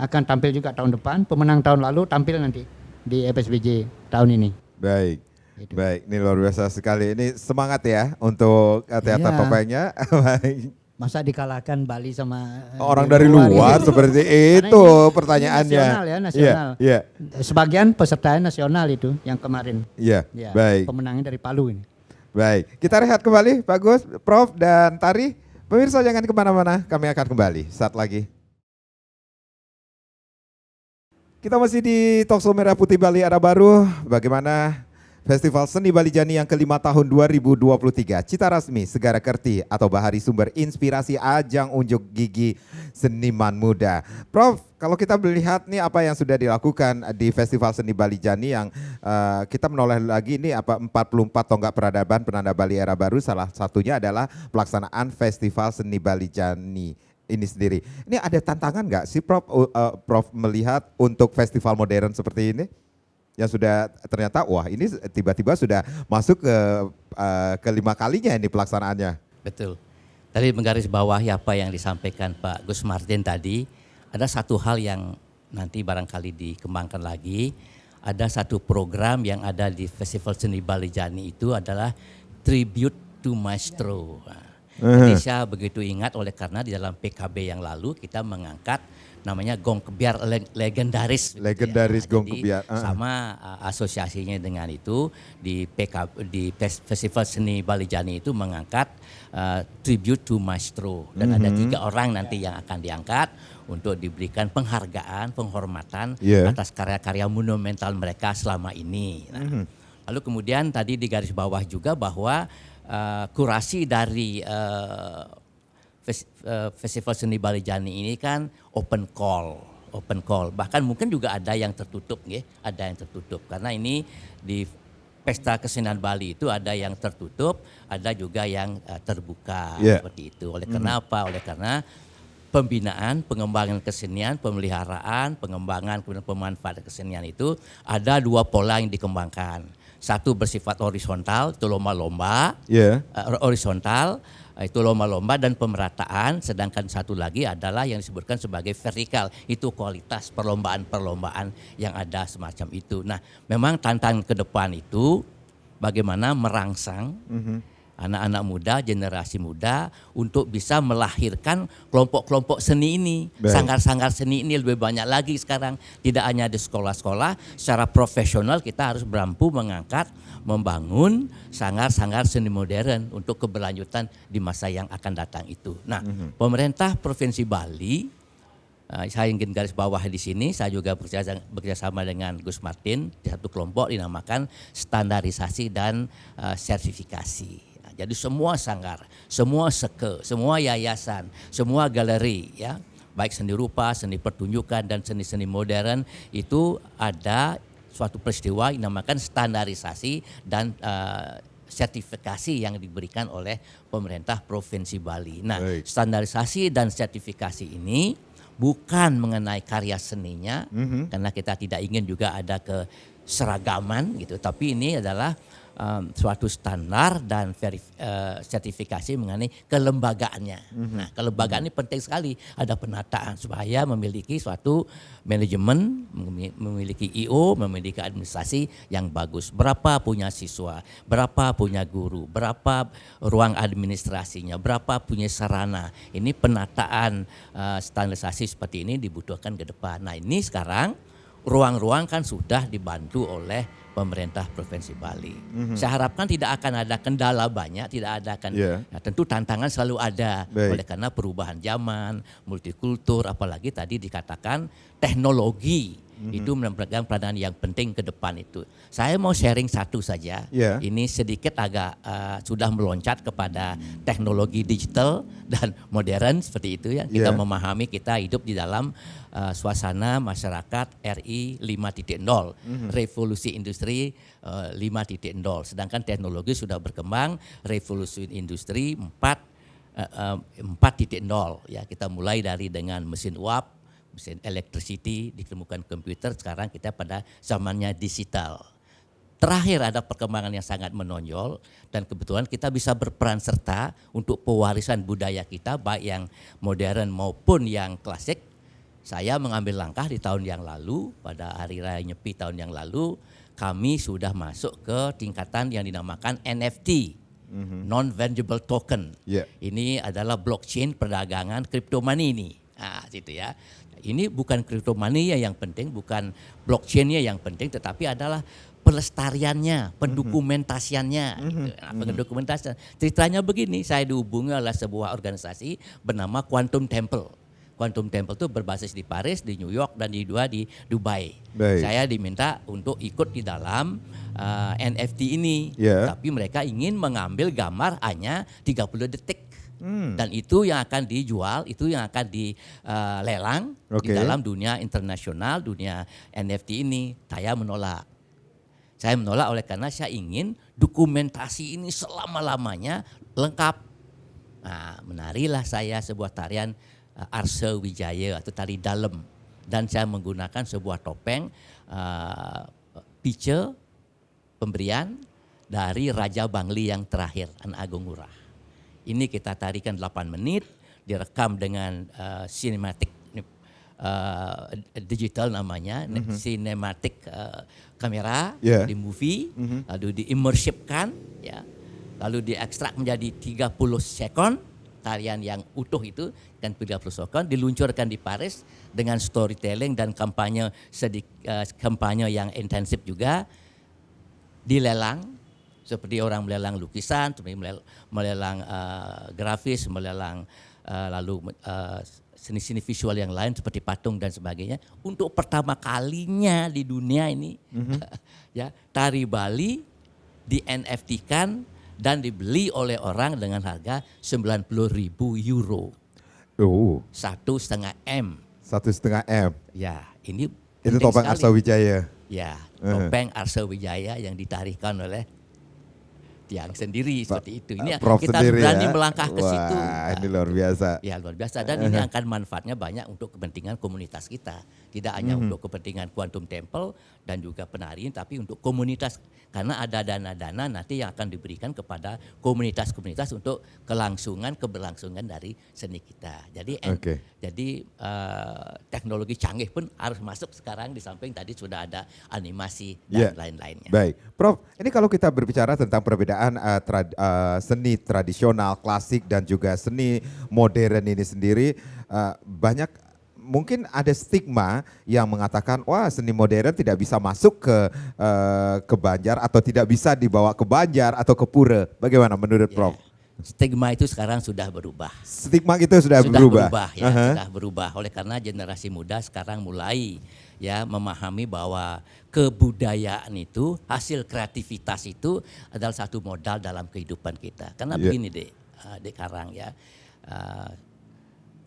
akan tampil juga tahun depan, pemenang tahun lalu tampil nanti di FSBJ tahun ini. Baik. Gitu. Baik, ini luar biasa sekali. Ini semangat ya untuk teater Iya. topengnya. Baik. Masa dikalahkan Bali sama Orang dari luar gitu. seperti Karena itu ini pertanyaannya. nasional ya, nasional. Iya, Sebagian pesertanya nasional itu yang kemarin. iya. Ya, Baik. pemenangnya dari Palu ini. Baik. Kita rehat kembali, Pak Gus, Prof dan Tari. Pemirsa jangan kemana-mana, kami akan kembali saat lagi. Kita masih di Talkshow Merah Putih Bali Era Baru. Bagaimana Festival Seni Bali Jani yang kelima tahun 2023. Cita Rasmi Segara Kerti atau Bahari Sumber Inspirasi Ajang Unjuk Gigi Seniman Muda. Prof, kalau kita melihat nih apa yang sudah dilakukan di Festival Seni Bali Jani yang kita menoleh lagi ini 44 tonggak peradaban penanda Bali Era Baru, salah satunya adalah pelaksanaan Festival Seni Bali Jani ini sendiri. Ini ada tantangan nggak sih Prof melihat untuk festival modern seperti ini? Yang sudah ternyata wah ini tiba-tiba sudah masuk ke kelima kalinya ini pelaksanaannya. Betul. Tadi menggarisbawahi apa yang disampaikan Pak Gus Martin tadi, ada satu hal yang nanti barangkali dikembangkan lagi. Ada satu program yang ada di Festival Seni Bali Jani itu adalah Tribute to Maestro. Nah, Indonesia begitu ingat oleh karena di dalam PKB yang lalu kita mengangkat namanya Gong Kebiar legendaris. begitu ya. Legendaris Gong Jadi Kebiar, sama asosiasinya dengan itu di Festival Seni Balijani itu mengangkat tribute to Maestro dan ada 3 orang nanti yang akan diangkat untuk diberikan penghargaan, penghormatan Yeah. atas karya-karya monumental mereka selama ini. Nah, lalu kemudian tadi di garis bawah juga bahwa kurasi dari Festival Seni Balijani ini kan open call. Bahkan mungkin juga ada yang tertutup, karena ini di Pesta Kesenian Bali itu ada yang tertutup, ada juga yang terbuka, Yeah. seperti itu. Oleh karena apa? Oleh karena pembinaan, pengembangan kesenian, pemeliharaan, pengembangan kemudian pemanfaatan kesenian itu ada 2 pola yang dikembangkan. Satu bersifat horizontal, itu lomba-lomba, Ya. horizontal, itu lomba-lomba dan pemerataan, sedangkan satu lagi adalah yang disebutkan sebagai vertikal, itu kualitas perlombaan-perlombaan yang ada semacam itu. Nah, memang tantangan ke depan itu bagaimana merangsang anak-anak muda, generasi muda untuk bisa melahirkan kelompok-kelompok seni ini. Baik. Sanggar-sanggar seni ini lebih banyak lagi sekarang. Tidak hanya di sekolah-sekolah, secara profesional kita harus mampu mengangkat, membangun sanggar-sanggar seni modern untuk keberlanjutan di masa yang akan datang itu. Nah, pemerintah Provinsi Bali, saya ingin garis bawah di sini, saya juga bekerjasama dengan Gus Martin di satu kelompok dinamakan standarisasi dan sertifikasi. Jadi semua sanggar, semua seke, semua yayasan, semua galeri, ya, baik seni rupa, seni pertunjukan dan seni-seni modern itu ada suatu peristiwa yang dinamakan standarisasi dan sertifikasi yang diberikan oleh pemerintah Provinsi Bali. Nah, Baik. standarisasi dan sertifikasi ini bukan mengenai karya seninya, karena kita tidak ingin juga ada keseragaman gitu, tapi ini adalah suatu standar dan sertifikasi mengenai kelembagaannya. Nah, kelembagaan ini penting sekali, ada penataan supaya memiliki suatu manajemen, memiliki IO, memiliki administrasi yang bagus. Berapa punya siswa, berapa punya guru, berapa ruang administrasinya, berapa punya sarana. Ini penataan standarisasi seperti ini dibutuhkan ke depan. Nah, ini sekarang ruang-ruang kan sudah dibantu oleh pemerintah Provinsi Bali. Saya harapkan tidak akan ada kendala banyak, tidak ada akan, nah, tentu tantangan selalu ada. Baik. Oleh karena perubahan zaman, multikultur, apalagi tadi dikatakan teknologi itu memegang peranan yang penting ke depan itu. Saya mau sharing satu saja. Ya. Ini sedikit agak sudah meloncat kepada teknologi digital dan modern seperti itu ya. Kita Ya. memahami kita hidup di dalam suasana masyarakat RI 5.0, revolusi industri 5.0. Sedangkan teknologi sudah berkembang, revolusi industri 4.0 ya. Kita mulai dari dengan mesin uap, mesin electricity, ditemukan komputer, sekarang kita pada zamannya digital. Terakhir ada perkembangan yang sangat menonjol dan kebetulan kita bisa berperan serta untuk pewarisan budaya kita baik yang modern maupun yang klasik. Saya mengambil langkah di tahun yang lalu, pada Hari Raya Nyepi tahun yang lalu, kami sudah masuk ke tingkatan yang dinamakan NFT, non-fungible token. Yeah. Ini adalah blockchain perdagangan crypto money ini. Nah, situ ya. Ini bukan crypto money yang penting, bukan blockchainnya yang penting, tetapi adalah pelestariannya, pendokumentasiannya. Gitu. Nah, pendokumentasian. Ceritanya begini, saya dihubungi oleh sebuah organisasi bernama Quantum Temple. Quantum Temple itu berbasis di Paris, di New York, dan di Dubai. Baik. Saya diminta untuk ikut di dalam NFT ini. Ya. Tapi mereka ingin mengambil gambar hanya 30 detik. Dan itu yang akan dijual, itu yang akan dilelang di Oke. dalam dunia internasional, dunia NFT ini. Saya menolak. Saya menolak oleh karena saya ingin dokumentasi ini selama-lamanya lengkap. Nah, menarilah saya sebuah tarian Arsa Wijaya atau tari dalem, dan saya menggunakan sebuah topeng picture pemberian dari Raja Bangli yang terakhir, An Agung Ngurah. Ini kita tarikan 8 menit, direkam dengan cinematic digital namanya, cinematic kamera Yeah. di movie, lalu diimmersifkan, ya, lalu diekstrak menjadi 30 second tarian yang utuh itu dan 30 sokon diluncurkan di Paris dengan storytelling dan kampanye yang intensif juga, dilelang seperti orang melelang lukisan, seperti melelang grafis, melelang lalu seni-seni visual yang lain seperti patung dan sebagainya. Untuk pertama kalinya di dunia ini ya tari Bali di NFT-kan dan dibeli oleh orang dengan harga 90.000 euro. 1,5 M. 1,5 M. Ya, ini Itu penting topeng sekali. Arsa Wijaya. Ya, topeng Arsa Wijaya yang ditarikan oleh tiang sendiri seperti itu. Ini Prof kita sendiri berani ya. melangkah ke situ. Wah, ini luar biasa. Ya luar biasa dan ini akan manfaatnya banyak untuk kepentingan komunitas kita. Tidak hanya untuk kepentingan Quantum Temple dan juga penari, tapi untuk komunitas. Karena ada dana-dana nanti yang akan diberikan kepada komunitas-komunitas untuk keberlangsungan dari seni kita. Jadi teknologi canggih pun harus masuk sekarang di samping tadi sudah ada animasi dan lain-lainnya. Baik, Prof. Ini kalau kita berbicara tentang perbedaan seni tradisional, klasik dan juga seni modern ini sendiri, banyak mungkin ada stigma yang mengatakan wah seni modern tidak bisa masuk ke Banjar atau tidak bisa dibawa ke Banjar atau ke Pura. Bagaimana menurut Prof? Stigma itu sekarang sudah berubah. Stigma itu sudah berubah. Sudah berubah oleh karena generasi muda sekarang mulai ya memahami bahwa kebudayaan itu, hasil kreativitas itu adalah satu modal dalam kehidupan kita. Karena begini Dek Karang ya.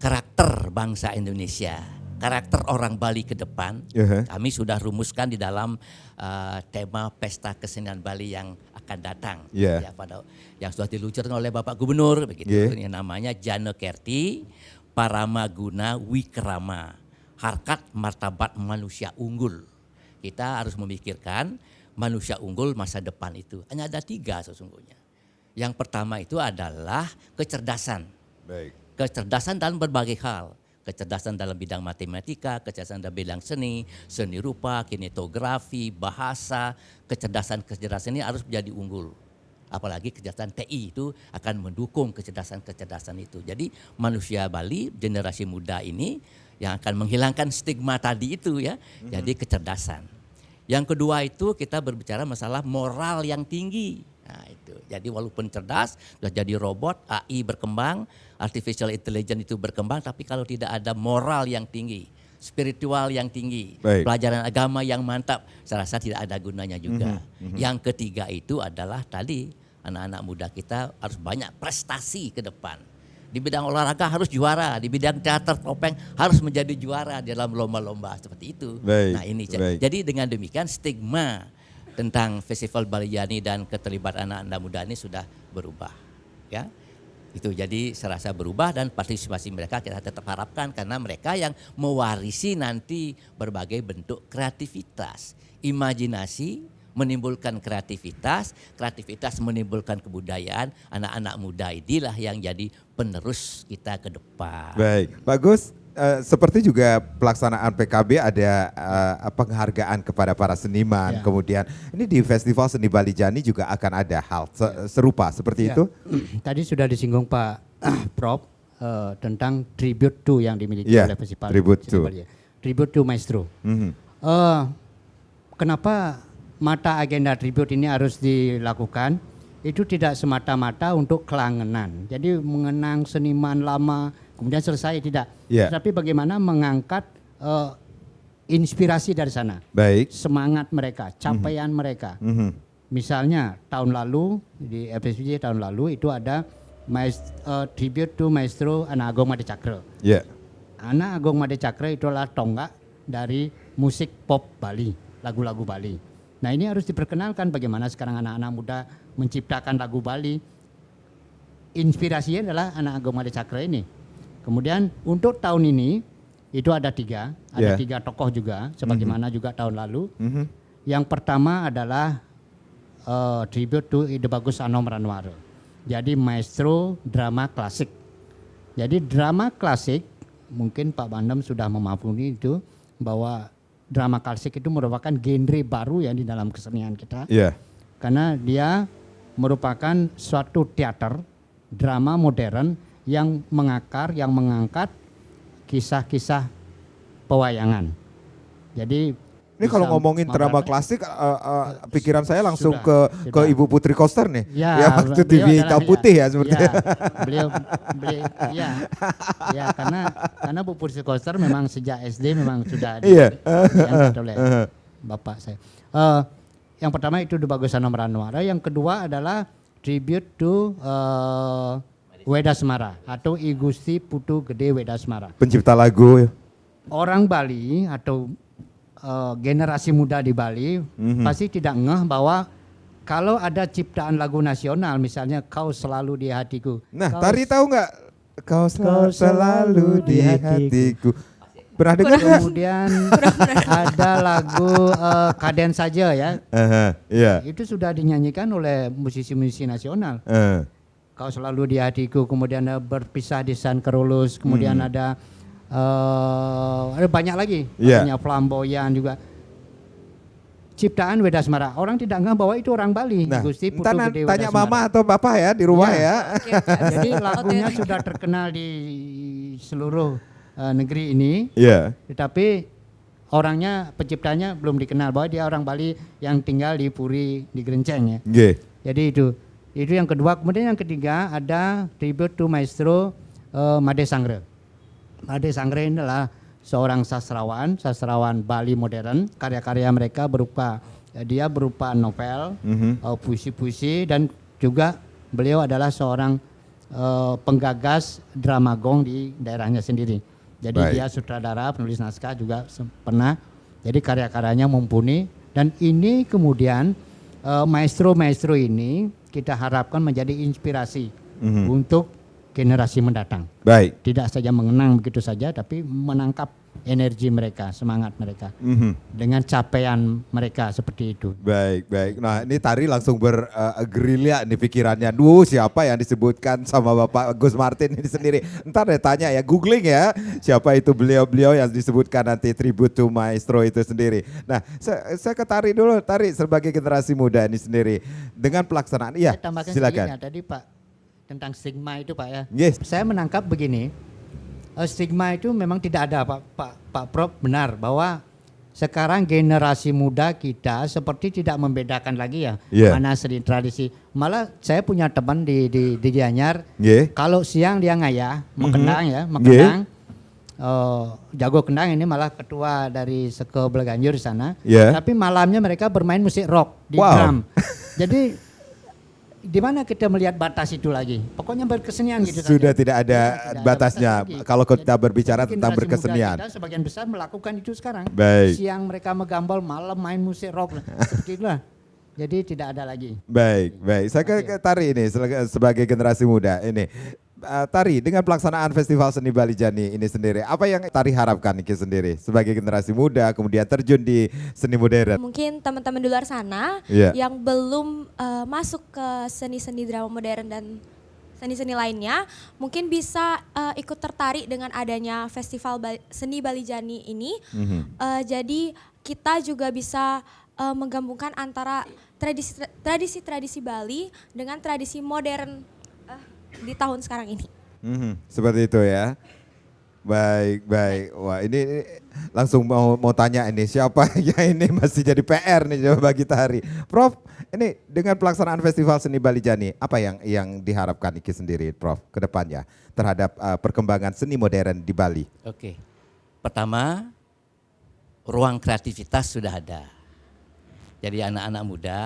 Karakter bangsa Indonesia, karakter orang Bali ke depan, kami sudah rumuskan di dalam tema Pesta Kesenian Bali yang akan datang, ya, yang sudah diluncurkan oleh Bapak Gubernur, begitu, yang namanya Jana Kerti Paramaguna Wikrama, harkat martabat manusia unggul. Kita harus memikirkan manusia unggul masa depan itu hanya ada 3 sesungguhnya. Yang pertama itu adalah kecerdasan. Baik. Kecerdasan dalam berbagai hal, kecerdasan dalam bidang matematika, kecerdasan dalam bidang seni rupa, kinetografi, bahasa, kecerdasan ini harus menjadi unggul. Apalagi kecerdasan TI itu akan mendukung kecerdasan itu. Jadi manusia Bali, generasi muda ini yang akan menghilangkan stigma tadi itu ya, jadi kecerdasan. Yang kedua itu kita berbicara masalah moral yang tinggi. Nah itu, jadi walaupun cerdas, sudah jadi robot, AI berkembang, artificial intelligence itu berkembang, tapi kalau tidak ada moral yang tinggi, spiritual yang tinggi, pelajaran agama yang mantap, saya rasa tidak ada gunanya juga. Yang ketiga itu adalah tadi, anak-anak muda kita harus banyak prestasi ke depan. Di bidang olahraga harus juara, di bidang teater topeng harus menjadi juara dalam lomba-lomba seperti itu. Nah ini, jadi dengan demikian stigma tentang Festival Balijani dan keterlibatan anak-anak muda ini sudah berubah, ya. Itu jadi serasa berubah dan partisipasi mereka kita tetap harapkan karena mereka yang mewarisi nanti berbagai bentuk kreativitas, imajinasi menimbulkan kreativitas, kreativitas menimbulkan kebudayaan, anak-anak muda inilah yang jadi penerus kita ke depan. Baik, bagus. Seperti juga pelaksanaan PKB ada penghargaan kepada para seniman, kemudian ini di Festival Seni Balijani juga akan ada hal serupa seperti itu. Tadi sudah disinggung Pak Prof tentang tribute to yang dimiliki oleh Festival Seni Balijani. Tribute to Maestro. Kenapa mata agenda tribute ini harus dilakukan? Itu tidak semata-mata untuk kelangenan. Jadi mengenang seniman lama kemudian selesai tidak. Tapi bagaimana mengangkat inspirasi dari sana. Semangat mereka, capaian mereka. Misalnya tahun lalu di FSBJ tahun lalu itu ada tribute to Maestro Anak Agung Made Cakra. Anak Agung Made Cakra itu adalah tonggak dari musik pop Bali, lagu-lagu Bali. Nah ini harus diperkenalkan bagaimana sekarang anak-anak muda menciptakan lagu Bali. Inspirasinya adalah Anak Agung Made Cakra ini. Kemudian untuk tahun ini itu ada 3 tokoh juga, sebagaimana juga tahun lalu. Yang pertama adalah tribute to Ide Bagus Anom Ranwaro. Jadi maestro drama klasik. Jadi drama klasik, mungkin Pak Bandem sudah memahami itu bahwa drama klasik itu merupakan genre baru ya di dalam kesenian kita. Karena dia merupakan suatu teater drama modern yang mengakar, yang mengangkat kisah-kisah pewayangan. Jadi Ini kalau bisa ngomongin drama mengangkat- klasik, pikiran saya langsung Sudah, ke sudah. Ibu Putri Koster nih. Ya, waktu beliau TV adalah- hitam putih ya seperti. Ya, beliau ya karena Bu Putri Koster memang sejak SD memang sudah Iya. diangkat oleh bapak saya. Yang pertama itu Bagusan Nomor yang kedua adalah tribute to Wedasmara atau I Gusti Putu Gede Wedasmara. Pencipta lagu. Orang Bali atau generasi muda di Bali pasti tidak ngeh bahwa kalau ada ciptaan lagu nasional misalnya Kau Selalu di Hatiku. Nah, Kau Tari tahu nggak? Kau selalu di hatiku. Pernah dengar nggak? Kemudian ada lagu Kaden Saja ya. Iya. Itu sudah dinyanyikan oleh musisi-musisi nasional. Kau Selalu di Hatiku, kemudian ada Berpisah di San Carolus, kemudian ada banyak lagi. Iya. Artinya Flamboyan juga. Ciptaan Wedasmara. Orang tidak ngeh bahwa itu orang Bali. Nah, Gusti Putu entar Gede tanya Wedasmara. mama atau bapak ya di rumah Iya. ya. Oke, oke. Jadi lagunya Oke. sudah terkenal di seluruh negeri ini. Iya. Tetapi orangnya, penciptanya belum dikenal bahwa dia orang Bali yang tinggal di Puri di Gerenceng ya. Nggih. Jadi itu yang kedua. Kemudian yang ketiga ada tribute to Maestro Made Sangre. Made Sangre ini adalah seorang sastrawan Bali modern. Karya-karya mereka berupa novel, puisi-puisi, dan juga beliau adalah seorang penggagas drama gong di daerahnya sendiri. Jadi Baik. dia sutradara, penulis naskah juga pernah. Jadi karya-karyanya mumpuni, dan ini kemudian maestro-maestro ini kita harapkan menjadi inspirasi untuk generasi mendatang. Baik. Tidak saja mengenang begitu saja, tapi menangkap energi mereka, semangat mereka dengan capaian mereka seperti itu. Baik, baik. Nah, ini Tari langsung bergerilya nih pikirannya. Duh, siapa yang disebutkan sama Bapak Gus Martin ini sendiri? Ntar deh tanya ya, googling ya. Siapa itu beliau-beliau yang disebutkan nanti tribute to Maestro itu sendiri. Nah, saya ke Tari dulu. Tari sebagai generasi muda ini sendiri. Dengan pelaksanaan, iya Saya tambahkan silakan. sedikit ya, tadi Pak tentang stigma itu Pak ya. Yes. Saya menangkap begini, stigma itu memang tidak ada Pak Prof, benar bahwa sekarang generasi muda kita seperti tidak membedakan lagi ya Yeah. mana seni tradisi. Malah saya punya teman di Gianyar, Nggih. kalau siang dia ngayah, mekendang ya, mekendang. Jago kendang ini malah ketua dari Seke Belaganjur di sana. Yeah. Tapi malamnya mereka bermain musik rock di Wow. drum. Jadi di mana kita melihat batas itu lagi? Pokoknya berkesenian gitu Sudah saja. tidak ada Tidak ada batasnya batas lagi. kalau kita Jadi, berbicara generasi tentang muda berkesenian. Kita sebagian besar melakukan itu sekarang. Baik. Siang mereka menggambol, malam main musik rock. Seperti itulah. Jadi tidak ada lagi. Baik, baik. Saya ke Tari ini sebagai generasi muda ini. Tari, dengan pelaksanaan Festival Seni Bali Jani ini sendiri, apa yang Tari harapkan Niki sendiri sebagai generasi muda kemudian terjun di seni modern? Mungkin teman-teman di luar sana Iya. yang belum masuk ke seni-seni drama modern dan seni-seni lainnya, mungkin bisa ikut tertarik dengan adanya Festival Seni Bali Jani ini. Jadi kita juga bisa menggabungkan antara tradisi-tradisi Bali dengan tradisi modern di tahun sekarang ini. Seperti itu ya. Baik, baik. Wah, ini langsung mau tanya ini siapa yang ini masih jadi PR nih coba bagi Tari. Prof, ini dengan pelaksanaan Festival Seni Bali Jani, apa yang diharapkan Iki sendiri, Prof, ke depannya terhadap perkembangan seni modern di Bali? Oke. Pertama, ruang kreativitas sudah ada. Jadi anak-anak muda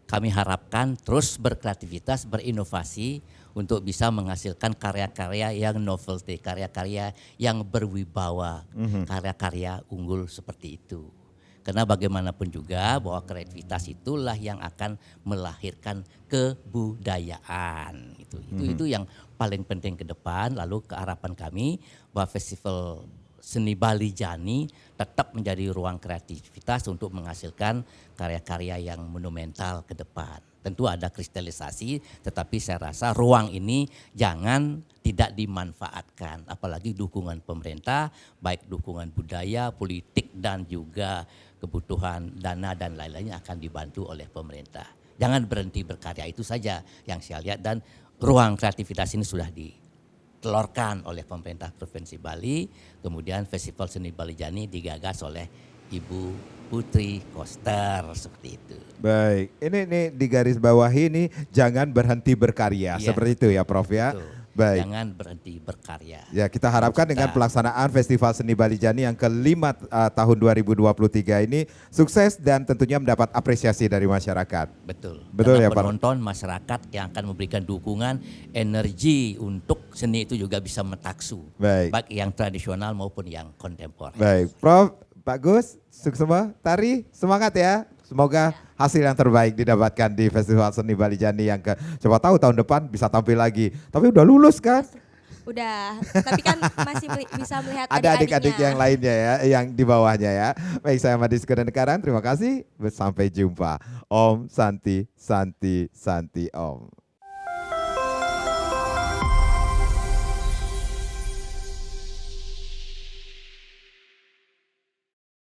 kami harapkan terus berkreativitas, berinovasi untuk bisa menghasilkan karya-karya yang novelty, karya-karya yang berwibawa, karya-karya unggul seperti itu. Karena bagaimanapun juga bahwa kreativitas itulah yang akan melahirkan kebudayaan. Itu yang paling penting ke depan. Lalu keharapan kami bahwa Festival Seni Bali Jani tetap menjadi ruang kreativitas untuk menghasilkan karya-karya yang monumental ke depan. Tentu ada kristalisasi, tetapi saya rasa ruang ini jangan tidak dimanfaatkan. Apalagi dukungan pemerintah, baik dukungan budaya, politik, dan juga kebutuhan dana dan lain-lainnya akan dibantu oleh pemerintah. Jangan berhenti berkarya, itu saja yang saya lihat, dan ruang kreativitas ini sudah ditelorkan oleh pemerintah Provinsi Bali, kemudian Festival Seni Balijani digagas oleh Ibu Putri Koster seperti itu. Baik, ini di garis bawah ini jangan berhenti berkarya, Iya. seperti itu ya Prof ya. Betul. Baik. Jangan berhenti berkarya. Ya, kita harapkan dengan pelaksanaan Festival Seni Balijani yang kelima tahun 2023 ini sukses dan tentunya mendapat apresiasi dari masyarakat. Betul. Betul Karena ya, Pak. penonton masyarakat yang akan memberikan dukungan, energi untuk seni itu juga bisa metaksu. Baik. Baik yang tradisional maupun yang kontemporer. Baik, Prof, Pak Gus, Suksema, Tari, semangat ya. Semoga hasil yang terbaik didapatkan di Festival Seni Balijani yang siapa tahu tahun depan bisa tampil lagi. Tapi udah lulus kan? Udah, tapi kan masih bisa melihat Ada adik-adik adik-adiknya. yang lainnya ya, yang di bawahnya ya. Baik, saya Madi Sekudanekaran, terima kasih. Sampai jumpa. Om Santi, Santi, Santi Om.